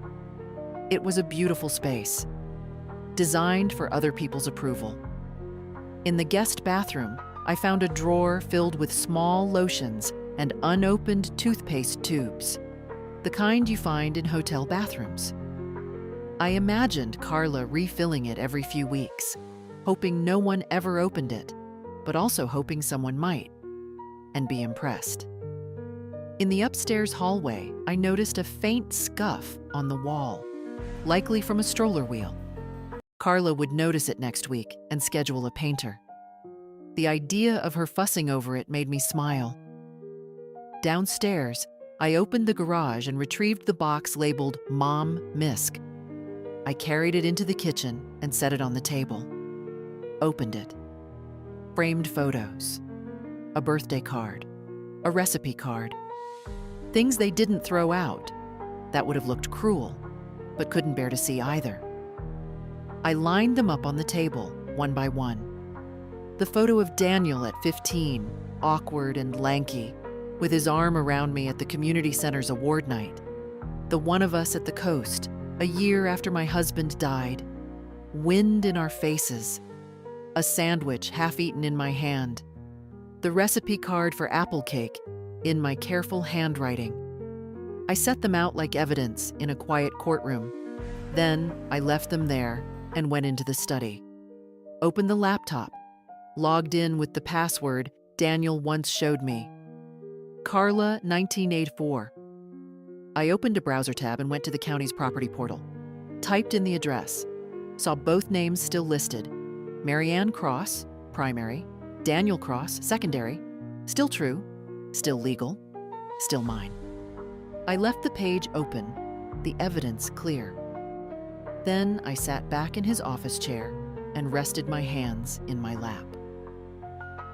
Speaker 1: It was a beautiful space, designed for other people's approval. In the guest bathroom, I found a drawer filled with small lotions and unopened toothpaste tubes, the kind you find in hotel bathrooms. I imagined Carla refilling it every few weeks, hoping no one ever opened it, but also hoping someone might, and be impressed. In the upstairs hallway, I noticed a faint scuff on the wall, likely from a stroller wheel. Carla would notice it next week and schedule a painter. The idea of her fussing over it made me smile. Downstairs, I opened the garage and retrieved the box labeled Mom Misk. I carried it into the kitchen and set it on the table. Opened it. Framed photos. A birthday card. A recipe card. Things they didn't throw out. That would have looked cruel, but couldn't bear to see either. I lined them up on the table, one by one. The photo of Daniel at 15, awkward and lanky, with his arm around me at the community center's award night. The one of us at the coast, a year after my husband died. Wind in our faces. A sandwich half-eaten in my hand. The recipe card for apple cake in my careful handwriting. I set them out like evidence in a quiet courtroom. Then I left them there and went into the study. Opened the laptop. Logged in with the password Daniel once showed me. Carla 1984. I opened a browser tab and went to the county's property portal. Typed in the address. Saw both names still listed. Marianne Cross, primary. Daniel Cross, secondary. Still true. Still legal. Still mine. I left the page open, the evidence clear. Then I sat back in his office chair and rested my hands in my lap.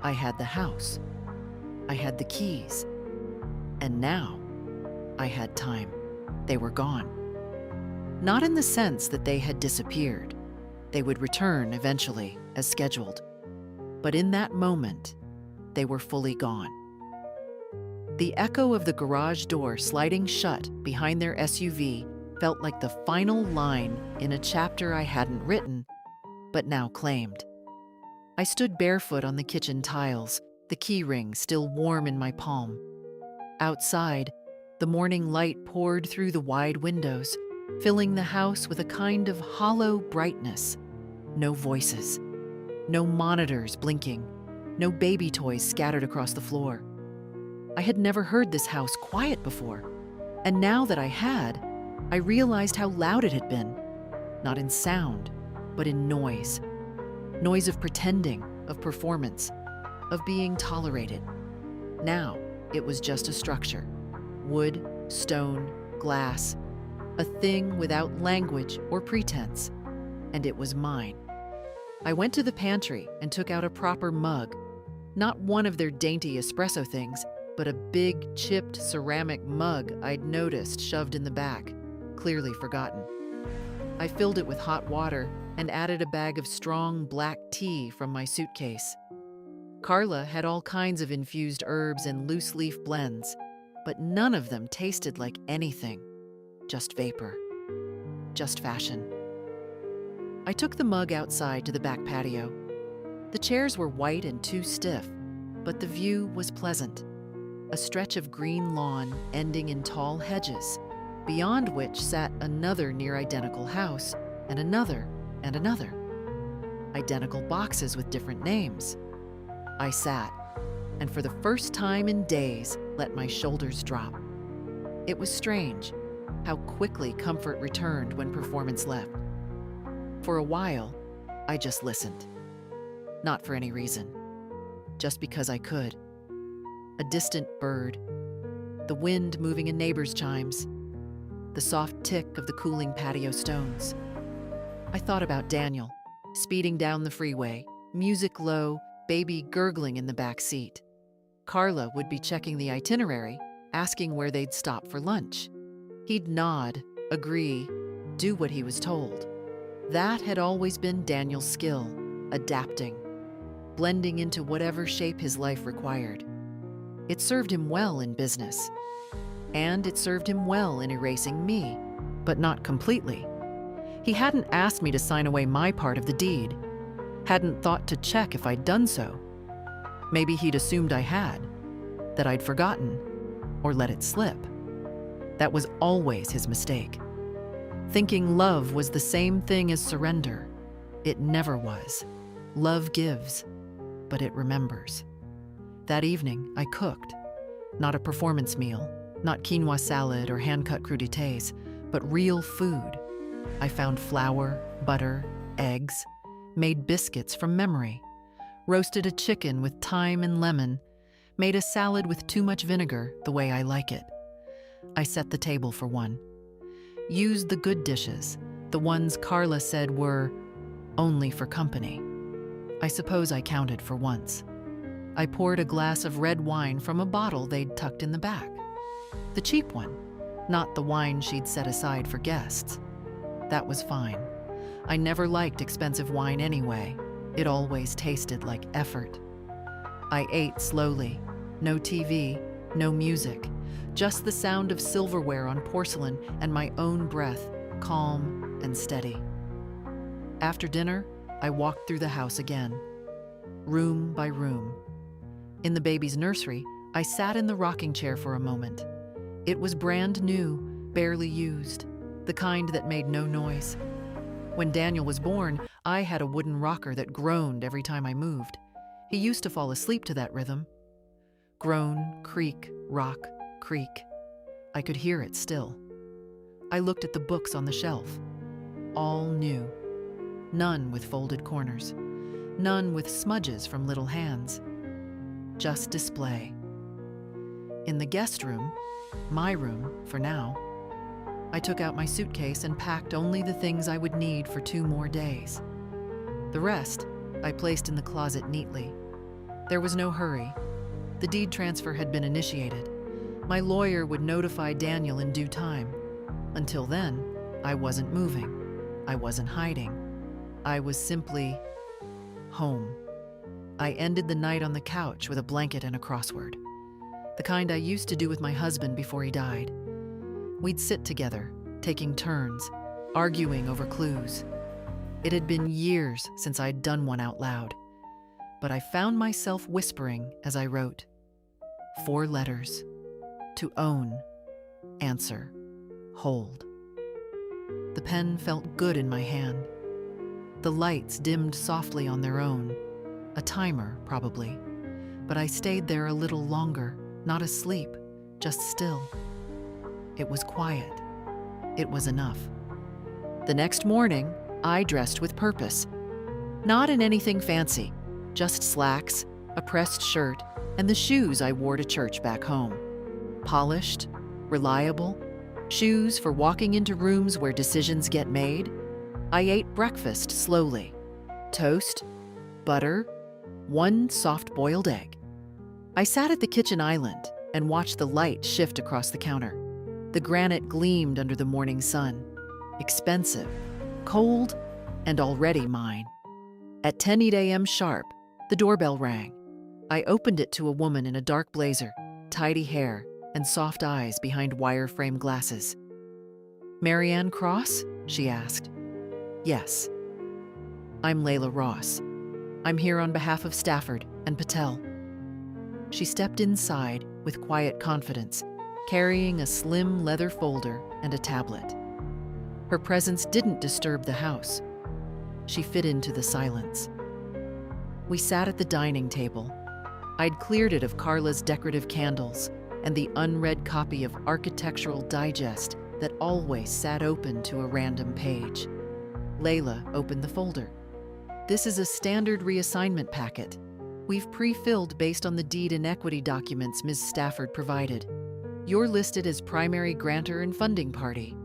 Speaker 1: I had the house. I had the keys. And now, I had time. They were gone. Not in the sense that they had disappeared. They would return eventually, as scheduled. But in that moment, they were fully gone. The echo of the garage door sliding shut behind their SUV felt like the final line in a chapter I hadn't written, but now claimed. I stood barefoot on the kitchen tiles, the key ring still warm in my palm. Outside, the morning light poured through the wide windows, filling the house with a kind of hollow brightness. No voices. No monitors blinking. No baby toys scattered across the floor. I had never heard this house quiet before, and now that I had, I realized how loud it had been. Not in sound, but in noise. Noise of pretending, of performance, of being tolerated. Now, it was just a structure. Wood, stone, glass. A thing without language or pretense. And it was mine. I went to the pantry and took out a proper mug. Not one of their dainty espresso things, but a big, chipped ceramic mug I'd noticed shoved in the back, clearly forgotten. I filled it with hot water and added a bag of strong black tea from my suitcase. Carla had all kinds of infused herbs and loose leaf blends, but none of them tasted like anything. Just vapor. Just fashion. I took the mug outside to the back patio. The chairs were white and too stiff, but the view was pleasant. A stretch of green lawn ending in tall hedges, beyond which sat another near-identical house, and another, and another. Identical boxes with different names. I sat, and for the first time in days, let my shoulders drop. It was strange how quickly comfort returned when performance left. For a while, I just listened. Not for any reason, just because I could. A distant bird, the wind moving in neighbors' chimes, the soft tick of the cooling patio stones. I thought about Daniel, speeding down the freeway, music low, baby gurgling in the back seat. Carla would be checking the itinerary, asking where they'd stop for lunch. He'd nod, agree, do what he was told. That had always been Daniel's skill, adapting, blending into whatever shape his life required. It served him well in business. And it served him well in erasing me, but not completely. He hadn't asked me to sign away my part of the deed, hadn't thought to check if I'd done so. Maybe he'd assumed I had, that I'd forgotten, or let it slip. That was always his mistake. Thinking love was the same thing as surrender. It never was. Love gives, but it remembers. That evening, I cooked. Not a performance meal, not quinoa salad or hand-cut crudités, but real food. I found flour, butter, eggs, made biscuits from memory, roasted a chicken with thyme and lemon, made a salad with too much vinegar, the way I like it. I set the table for one. Used the good dishes, the ones Carla said were only for company. I suppose I counted for once. I poured a glass of red wine from a bottle they'd tucked in the back. The cheap one, not the wine she'd set aside for guests. That was fine. I never liked expensive wine anyway. It always tasted like effort. I ate slowly. No TV, no music, just the sound of silverware on porcelain and my own breath, calm and steady. After dinner, I walked through the house again, room by room. In the baby's nursery, I sat in the rocking chair for a moment. It was brand new, barely used, the kind that made no noise. When Daniel was born, I had a wooden rocker that groaned every time I moved. He used to fall asleep to that rhythm. Groan, creak, rock, creak. I could hear it still. I looked at the books on the shelf. All new. None with folded corners. None with smudges from little hands. Just display. In the guest room, my room for now, I took out my suitcase and packed only the things I would need for 2 more days. The rest, I placed in the closet neatly. There was no hurry. The deed transfer had been initiated. My lawyer would notify Daniel in due time. Until then, I wasn't moving. I wasn't hiding. I was simply home. I ended the night on the couch with a blanket and a crossword. The kind I used to do with my husband before he died. We'd sit together, taking turns, arguing over clues. It had been years since I'd done one out loud, but I found myself whispering as I wrote. 4 letters. To own, answer, hold. The pen felt good in my hand. The lights dimmed softly on their own. A timer, probably. But I stayed there a little longer, not asleep, just still. It was quiet. It was enough. The next morning, I dressed with purpose. Not in anything fancy, just slacks, a pressed shirt, and the shoes I wore to church back home. Polished, reliable, shoes for walking into rooms where decisions get made. I ate breakfast slowly. Toast, butter, 1 soft-boiled egg. I sat at the kitchen island and watched the light shift across the counter. The granite gleamed under the morning sun. Expensive, cold, and already mine. At 10 a.m. sharp, the doorbell rang. I opened it to a woman in a dark blazer, tidy hair, and soft eyes behind wire-frame glasses. "Marianne Cross?" she asked. "Yes." "I'm Layla Ross. I'm here on behalf of Stafford and Patel." She stepped inside with quiet confidence, carrying a slim leather folder and a tablet. Her presence didn't disturb the house. She fit into the silence. We sat at the dining table. I'd cleared it of Carla's decorative candles and the unread copy of Architectural Digest that always sat open to a random page. Layla opened the folder. "This is a standard reassignment packet. We've pre-filled based on the deed and equity documents Ms. Stafford provided. You're listed as primary grantor and funding party.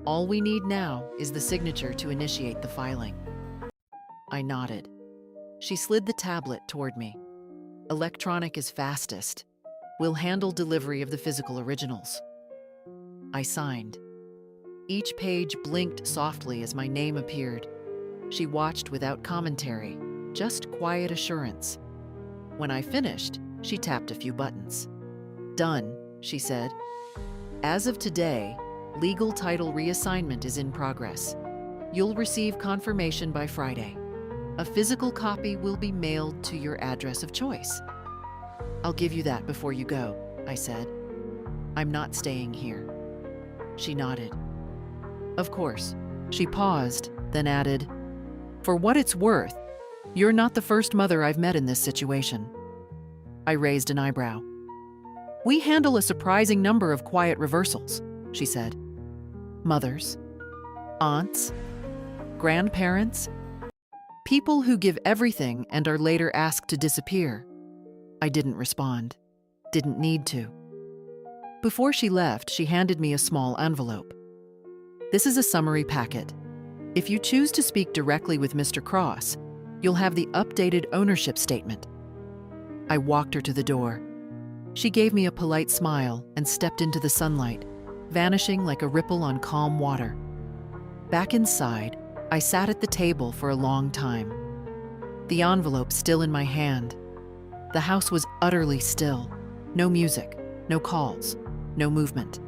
Speaker 1: All we need now is the signature to initiate the filing." I nodded. She slid the tablet toward me. "Electronic is fastest. We'll handle delivery of the physical originals." I signed. Each page blinked softly as my name appeared. She watched without commentary, just quiet assurance. When I finished, she tapped a few buttons. "Done," she said. "As of today, legal title reassignment is in progress. You'll receive confirmation by Friday. A physical copy will be mailed to your address of choice." "I'll give you that before you go," I said. "I'm not staying here." She nodded. "Of course." She paused, then added, "For what it's worth, you're not the first mother I've met in this situation." I raised an eyebrow. "We handle a surprising number of quiet reversals," she said. "Mothers, aunts, grandparents, people who give everything and are later asked to disappear." I didn't respond. Didn't need to. Before she left, she handed me a small envelope. "This is a summary packet. If you choose to speak directly with Mr. Cross, you'll have the updated ownership statement." I walked her to the door. She gave me a polite smile and stepped into the sunlight, vanishing like a ripple on calm water. Back inside, I sat at the table for a long time. The envelope still in my hand. The house was utterly still. No music, no calls, no movement.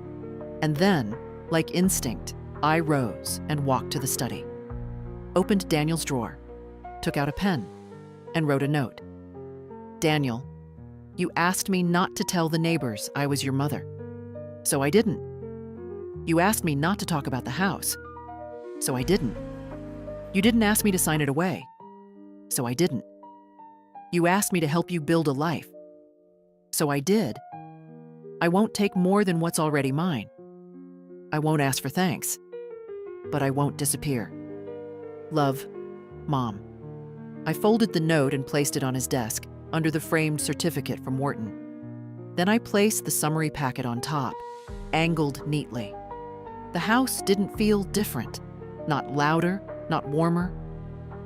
Speaker 1: And then, like instinct, I rose and walked to the study. Opened Daniel's drawer, took out a pen, and wrote a note. "Daniel, you asked me not to tell the neighbors I was your mother. So I didn't. You asked me not to talk about the house. So I didn't. You didn't ask me to sign it away. So I didn't. You asked me to help you build a life. So I did. I won't take more than what's already mine. I won't ask for thanks. But I won't disappear. Love, Mom." I folded the note and placed it on his desk, under the framed certificate from Wharton. Then I placed the summary packet on top, angled neatly. The house didn't feel different. Not louder, not warmer,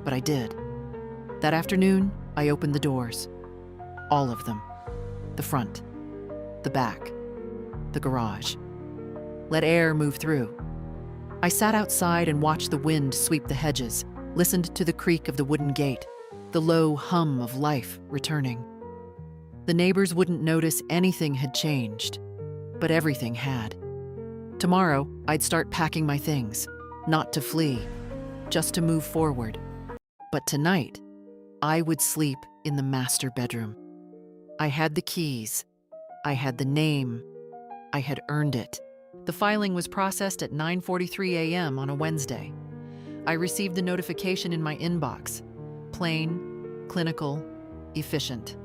Speaker 1: but I did. That afternoon, I opened the doors. All of them. The front, the back, the garage. Let air move through. I sat outside and watched the wind sweep the hedges, listened to the creak of the wooden gate, the low hum of life returning. The neighbors wouldn't notice anything had changed, but everything had. Tomorrow, I'd start packing my things, not to flee, just to move forward. But tonight, I would sleep in the master bedroom. I had the keys. I had the name. I had earned it. The filing was processed at 9:43 a.m. on a Wednesday. I received the notification in my inbox. Plain, clinical, efficient.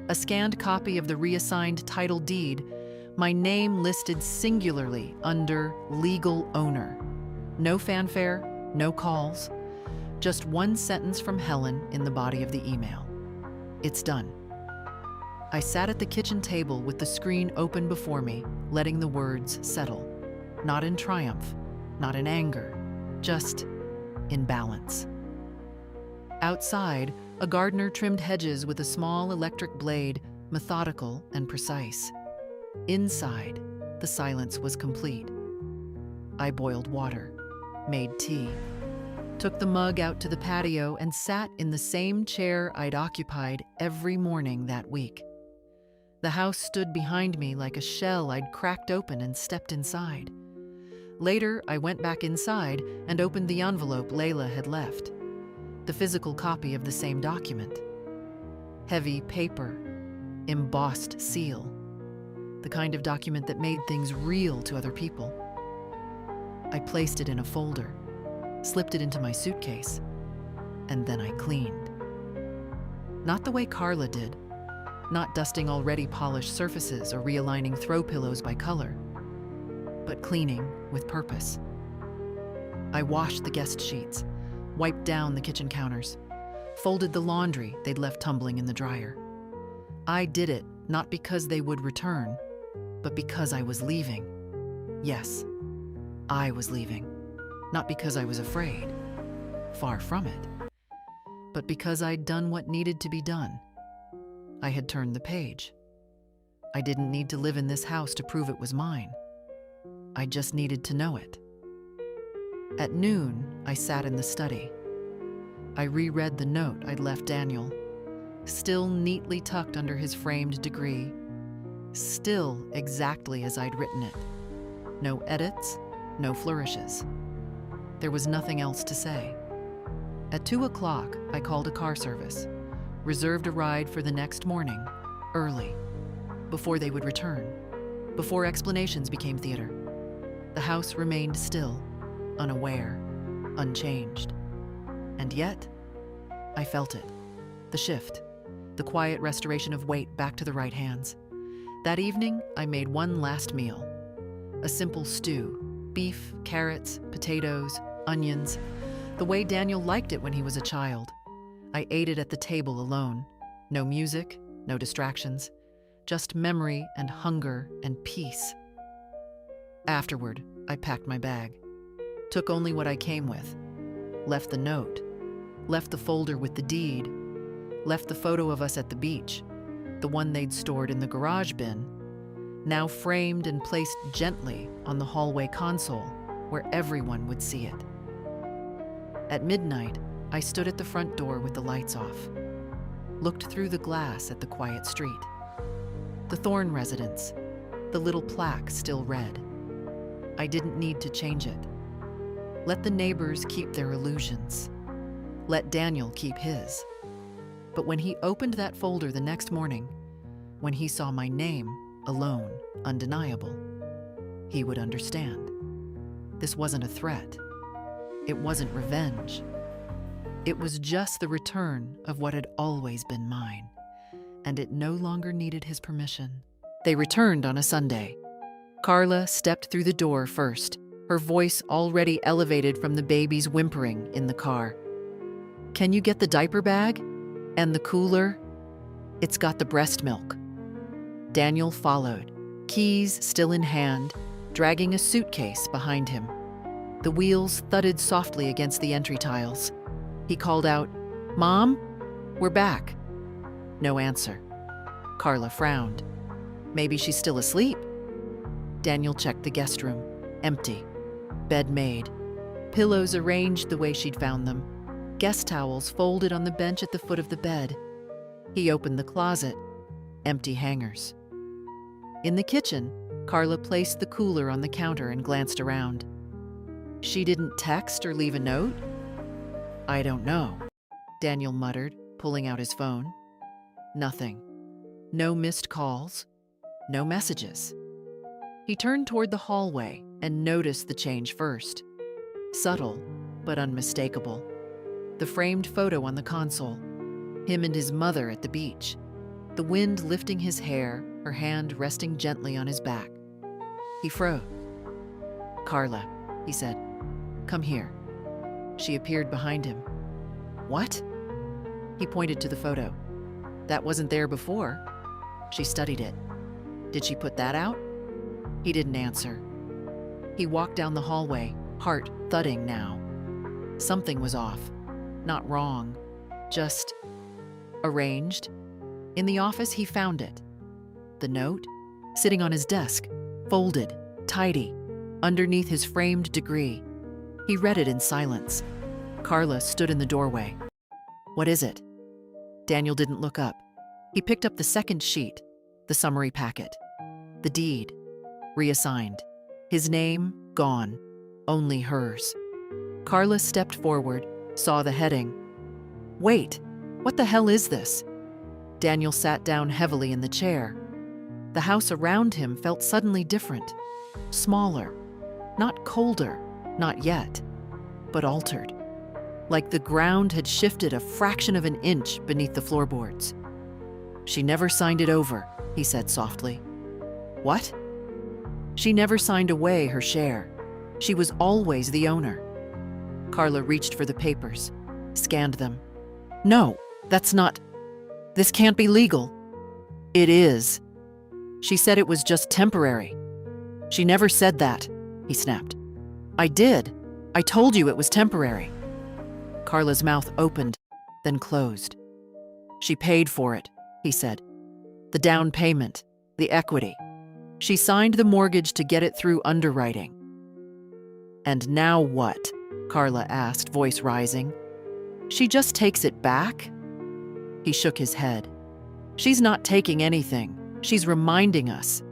Speaker 1: A scanned copy of the reassigned title deed, my name listed singularly under legal owner. No fanfare, no calls, just one sentence from Helen in the body of the email. It's done. I sat at the kitchen table with the screen open before me, letting the words settle. Not in triumph, not in anger, just in balance. Outside, a gardener trimmed hedges with a small electric blade, methodical and precise. Inside, the silence was complete. I boiled water, made tea, took the mug out to the patio and sat in the same chair I'd occupied every morning that week. The house stood behind me like a shell I'd cracked open and stepped inside. Later, I went back inside and opened the envelope Layla had left, the physical copy of the same document. Heavy paper, embossed seal, the kind of document that made things real to other people. I placed it in a folder, slipped it into my suitcase, and then I cleaned. Not the way Carla did, not dusting already polished surfaces or realigning throw pillows by color, but cleaning with purpose. I washed the guest sheets, wiped down the kitchen counters, folded the laundry they'd left tumbling in the dryer. I did it not because they would return, but because I was leaving. Yes, I was leaving. Not because I was afraid, far from it, but because I'd done what needed to be done. I had turned the page. I didn't need to live in this house to prove it was mine. I just needed to know it. At noon, I sat in the study. I reread the note I'd left Daniel, still neatly tucked under his framed degree, still exactly as I'd written it. No edits, no flourishes. There was nothing else to say. At 2 o'clock, I called a car service, reserved a ride for the next morning, early, before they would return, before explanations became theater. The house remained still, unaware, unchanged. And yet, I felt it. The shift, the quiet restoration of weight back to the right hands. That evening, I made one last meal. A simple stew, beef, carrots, potatoes, onions, the way Daniel liked it when he was a child. I ate it at the table alone. No music, no distractions, just memory and hunger and peace. Afterward, I packed my bag, took only what I came with, left the note, left the folder with the deed, left the photo of us at the beach, the one they'd stored in the garage bin, now framed and placed gently on the hallway console where everyone would see it. At midnight, I stood at the front door with the lights off, looked through the glass at the quiet street. The Thorne residence, the little plaque still read. I didn't need to change it. Let the neighbors keep their illusions. Let Daniel keep his. But when he opened that folder the next morning, when he saw my name, alone, undeniable, he would understand. This wasn't a threat. It wasn't revenge. It was just the return of what had always been mine, and it no longer needed his permission. They returned on a Sunday. Carla stepped through the door first, her voice already elevated from the baby's whimpering in the car. "Can you get the diaper bag? And the cooler? It's got the breast milk." Daniel followed, keys still in hand, dragging a suitcase behind him. The wheels thudded softly against the entry tiles. He called out, "Mom, we're back." No answer. Carla frowned. Maybe she's still asleep. Daniel checked the guest room. Empty. Bed made. Pillows arranged the way she'd found them. Guest towels folded on the bench at the foot of the bed. He opened the closet. Empty hangers. In the kitchen, Carla placed the cooler on the counter and glanced around. She didn't text or leave a note? "I don't know," Daniel muttered, pulling out his phone. Nothing. No missed calls. No messages. He turned toward the hallway and noticed the change first. Subtle, but unmistakable. The framed photo on the console. Him and his mother at the beach. The wind lifting his hair, her hand resting gently on his back. He froze. "Carla," he said, "come here." She appeared behind him. "What?" He pointed to the photo. "That wasn't there before." She studied it. "Did she put that out?" He didn't answer. He walked down the hallway, heart thudding now. Something was off. Not wrong, just arranged. In the office, he found it. The note, sitting on his desk, folded, tidy, underneath his framed degree. He read it in silence. Carla stood in the doorway. "What is it?" Daniel didn't look up. He picked up the second sheet, the summary packet. The deed, reassigned. His name, gone. Only hers. Carla stepped forward, saw the heading. "Wait, what the hell is this?" Daniel sat down heavily in the chair. The house around him felt suddenly different. Smaller. Not colder, not yet, but altered. Like the ground had shifted a fraction of an inch beneath the floorboards. "She never signed it over," he said softly. "What?" "She never signed away her share. She was always the owner." Carla reached for the papers, scanned them. "No, that's not. This can't be legal." "It is. She said it was just temporary." "She never said that," he snapped. "I did. I told you it was temporary." Carla's mouth opened, then closed. "She paid for it," he said. "The down payment, the equity. She signed the mortgage to get it through underwriting." "And now what?" Carla asked, voice rising. "She just takes it back?" He shook his head. "She's not taking anything. She's reminding us."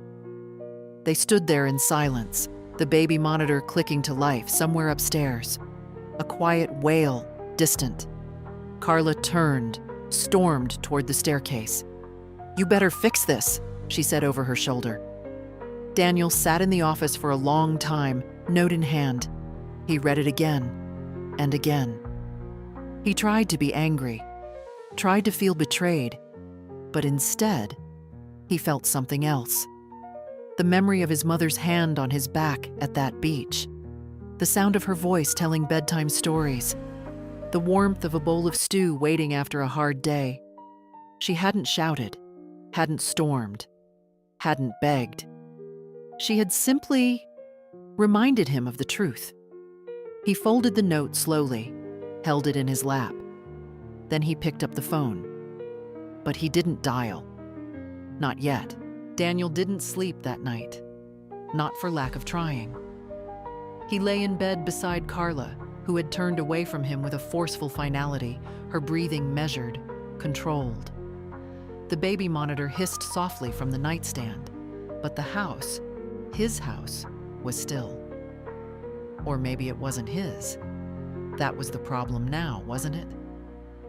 Speaker 1: They stood there in silence, the baby monitor clicking to life somewhere upstairs. A quiet wail, distant. Carla turned, stormed toward the staircase. "You better fix this," she said over her shoulder. Daniel sat in the office for a long time, note in hand. He read it again and again. He tried to be angry, tried to feel betrayed, but instead, he felt something else. The memory of his mother's hand on his back at that beach. The sound of her voice telling bedtime stories. The warmth of a bowl of stew waiting after a hard day. She hadn't shouted, hadn't stormed, hadn't begged. She had simply reminded him of the truth. He folded the note slowly, held it in his lap. Then he picked up the phone. But he didn't dial. Not yet. Daniel didn't sleep that night. Not for lack of trying. He lay in bed beside Carla, who had turned away from him with a forceful finality, her breathing measured, controlled. The baby monitor hissed softly from the nightstand, but the house, his house, was still. Or maybe it wasn't his. That was the problem now, wasn't it?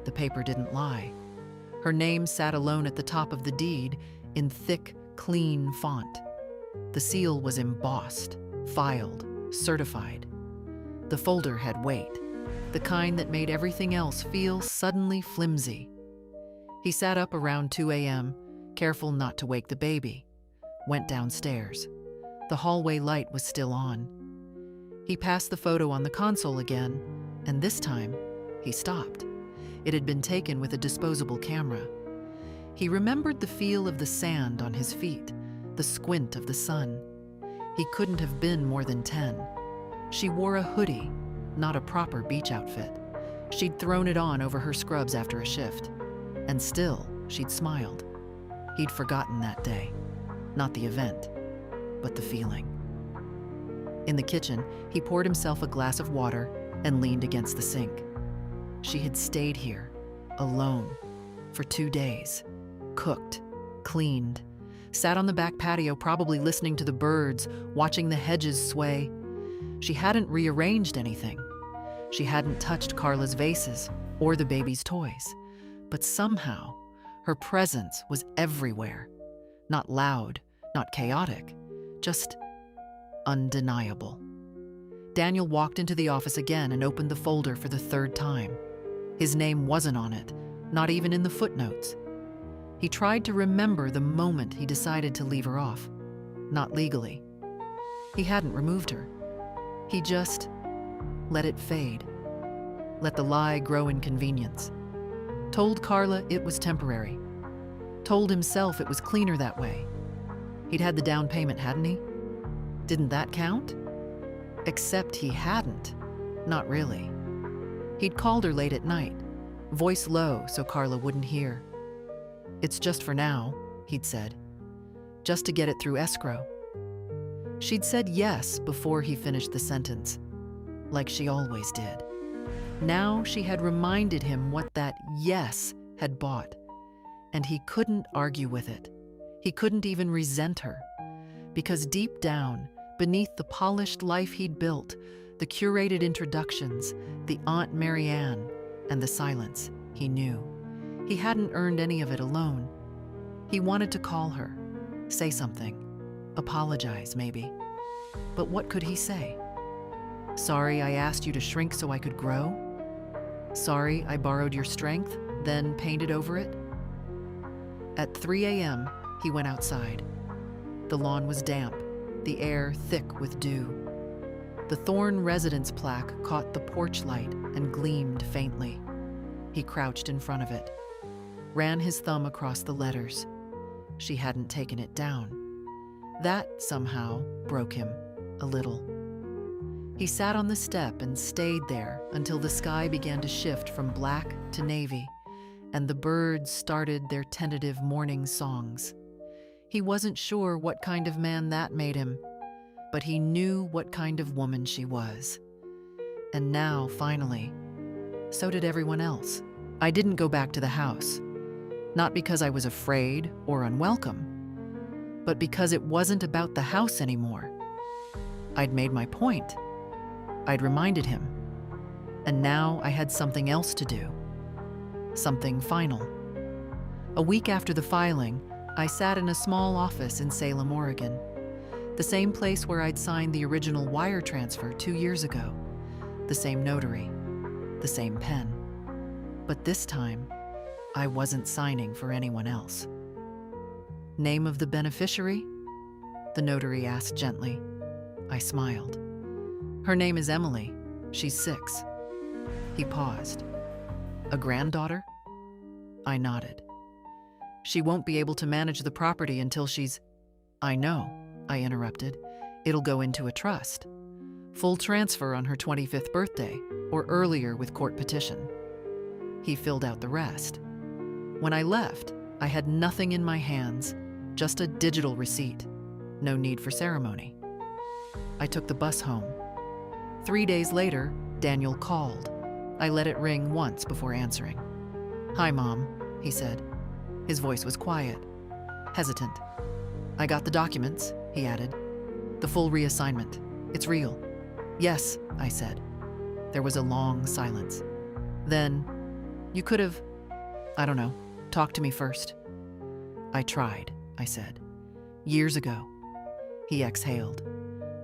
Speaker 1: The paper didn't lie. Her name sat alone at the top of the deed in thick, clean font. The seal was embossed, filed, certified. The folder had weight, the kind that made everything else feel suddenly flimsy. He sat up around 2 a.m., careful not to wake the baby. Went downstairs. The hallway light was still on. He passed the photo on the console again, and this time, he stopped. It had been taken with a disposable camera. He remembered the feel of the sand on his feet, the squint of the sun. He couldn't have been more than 10. She wore a hoodie, not a proper beach outfit. She'd thrown it on over her scrubs after a shift. And still, she'd smiled. He'd forgotten that day. Not the event, but the feeling. In the kitchen, he poured himself a glass of water and leaned against the sink. She had stayed here, alone, for 2 days. Cooked, cleaned, sat on the back patio probably listening to the birds, watching the hedges sway. She hadn't rearranged anything. She hadn't touched Carla's vases or the baby's toys. But somehow, her presence was everywhere. Not loud, not chaotic, just undeniable. Daniel walked into the office again and opened the folder for the 3rd time. His name wasn't on it, not even in the footnotes. He tried to remember the moment he decided to leave her off. Not legally. He hadn't removed her. He just let it fade. Let the lie grow in convenience. Told Carla it was temporary. Told himself it was cleaner that way. He'd had the down payment, hadn't he? Didn't that count? Except he hadn't. Not really. He'd called her late at night, voice low so Carla wouldn't hear. "It's just for now," he'd said. "Just to get it through escrow." She'd said yes before he finished the sentence, like she always did. Now she had reminded him what that yes had bought, and he couldn't argue with it. He couldn't even resent her, because deep down, beneath the polished life he'd built, the curated introductions, the Aunt Marianne, and the silence, he knew he hadn't earned any of it alone. He wanted to call her, say something, apologize maybe. But what could he say? "Sorry I asked you to shrink so I could grow? Sorry I borrowed your strength, then painted over it?" At 3 a.m., he went outside. The lawn was damp, the air thick with dew. The Thorne residence plaque caught the porch light and gleamed faintly. He crouched in front of it, ran his thumb across the letters. She hadn't taken it down. That somehow broke him a little. He sat on the step and stayed there until the sky began to shift from black to navy, and the birds started their tentative morning songs. He wasn't sure what kind of man that made him, but he knew what kind of woman she was. And now, finally, so did everyone else. I didn't go back to the house, not because I was afraid or unwelcome, but because it wasn't about the house anymore. I'd made my point. I'd reminded him. And now I had something else to do. Something final. A week after the filing, I sat in a small office in Salem, Oregon. The same place where I'd signed the original wire transfer 2 years ago. The same notary. The same pen. But this time, I wasn't signing for anyone else. "Name of the beneficiary?" the notary asked gently. I smiled. "Her name is Emily. She's 6. He paused. "A granddaughter?" I nodded. "She won't be able to manage the property until she's—" "I know," I interrupted. "It'll go into a trust. Full transfer on her 25th birthday, or earlier with court petition." He filled out the rest. When I left, I had nothing in my hands, just a digital receipt. No need for ceremony. I took the bus home. 3 days later, Daniel called. I let it ring once before answering. "Hi, Mom," he said. His voice was quiet, hesitant. "I got the documents," he added. "The full reassignment. It's real." "Yes," I said. There was a long silence. Then, "You could have, I don't know, talked to me first." "I tried," I said. "Years ago." He exhaled.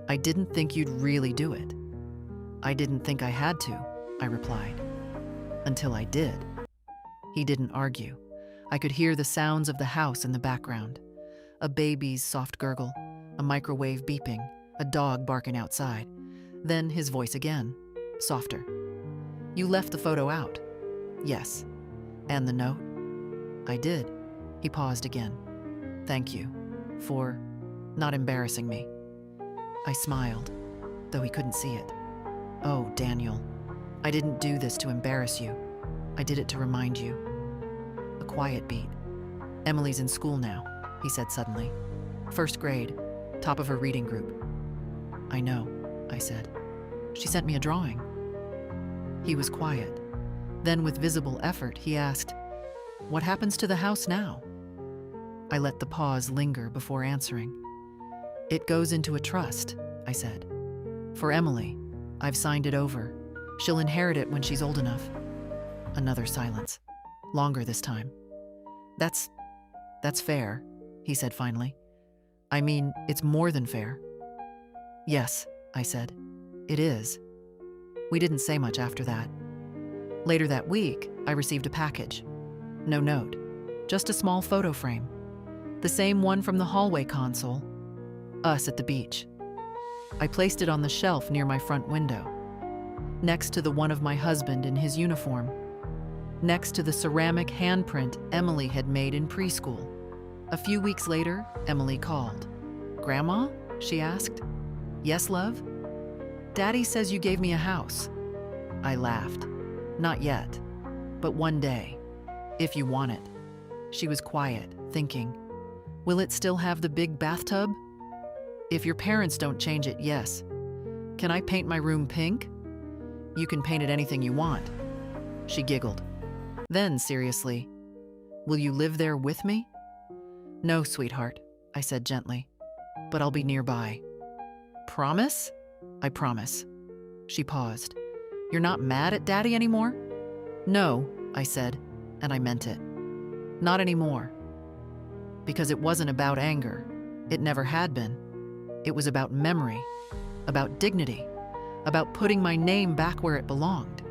Speaker 1: "I didn't think you'd really do it." "I didn't think I had to," I replied. "Until I did." He didn't argue. I could hear the sounds of the house in the background. A baby's soft gurgle, a microwave beeping, a dog barking outside. Then his voice again, softer. "You left the photo out." "Yes." "And the note?" "I did." He paused again. "Thank you for not embarrassing me." I smiled, though he couldn't see it. "Oh, Daniel, I didn't do this to embarrass you. I did it to remind you." A quiet beat. "Emily's in school now," he said suddenly. "First grade, top of her reading group." "I know," I said. "She sent me a drawing." He was quiet. Then, with visible effort, he asked, "What happens to the house now?" I let the pause linger before answering. "It goes into a trust," I said. "For Emily. I've signed it over. She'll inherit it when she's old enough." Another silence. Longer this time. That's fair," he said finally. "I mean, it's more than fair." "Yes," I said. "It is." We didn't say much after that. Later that week, I received a package. No note, just a small photo frame. The same one from the hallway console. Us at the beach. I placed it on the shelf near my front window, next to the one of my husband in his uniform, next to the ceramic handprint Emily had made in preschool. A few weeks later, Emily called. "Grandma?" she asked. "Yes, love?" "Daddy says you gave me a house." I laughed. "Not yet." But one day, if you want it. She was quiet, thinking, will it still have the big bathtub? If your parents don't change it, yes. Can I paint my room pink? You can paint it anything you want. She giggled. Then, seriously, will you live there with me? No, sweetheart, I said gently, but I'll be nearby. Promise? I promise. She paused. You're not mad at Daddy anymore? No, I said, and I meant it. Not anymore. Because it wasn't about anger. It never had been. It was about memory, about dignity, about putting my name back where it belonged,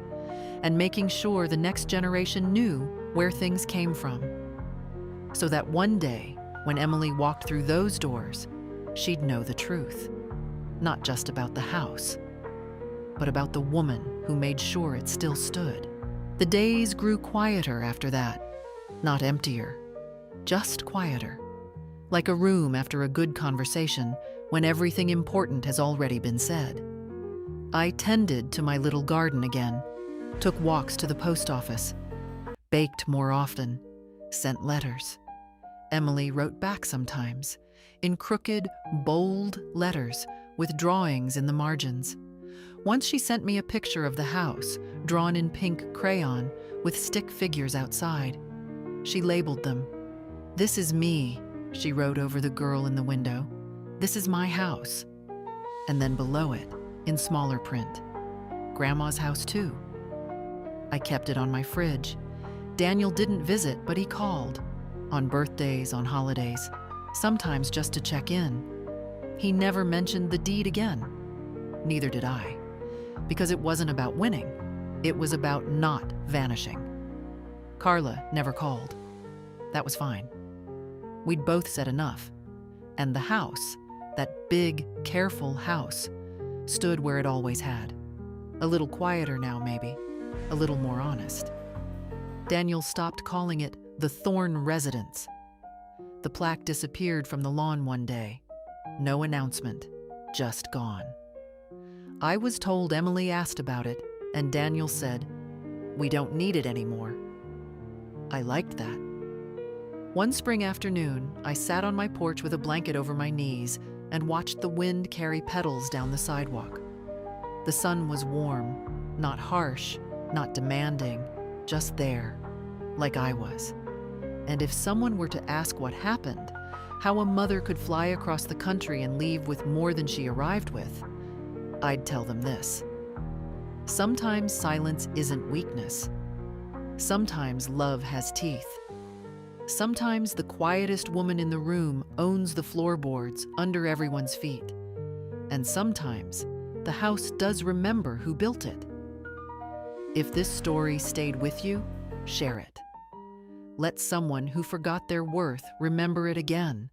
Speaker 1: and making sure the next generation knew where things came from. So that one day, when Emily walked through those doors, she'd know the truth. Not just about the house, but about the woman who made sure it still stood. The days grew quieter after that. Not emptier, just quieter. Like a room after a good conversation when everything important has already been said. I tended to my little garden again, took walks to the post office, baked more often, sent letters. Emily wrote back sometimes, in crooked, bold letters with drawings in the margins. Once she sent me a picture of the house, drawn in pink crayon with stick figures outside. She labeled them. This is me, she wrote over the girl in the window. This is my house. And then below it, in smaller print, Grandma's house too. I kept it on my fridge. Daniel didn't visit, but he called. On birthdays, on holidays, sometimes just to check in. He never mentioned the deed again. Neither did I. Because it wasn't about winning. It was about not vanishing. Carla never called. That was fine. We'd both said enough. And the house, that big, careful house, stood where it always had. A little quieter now, maybe. A little more honest. Daniel stopped calling it the Thorne Residence. The plaque disappeared from the lawn one day. No announcement, just gone. I was told Emily asked about it, and Daniel said, we don't need it anymore. I liked that. One spring afternoon, I sat on my porch with a blanket over my knees and watched the wind carry petals down the sidewalk. The sun was warm, not harsh, not demanding, just there, like I was. And if someone were to ask what happened, how a mother could fly across the country and leave with more than she arrived with, I'd tell them this. Sometimes silence isn't weakness. Sometimes love has teeth. Sometimes the quietest woman in the room owns the floorboards under everyone's feet. And sometimes the house does remember who built it. If this story stayed with you, share it. Let someone who forgot their worth remember it again.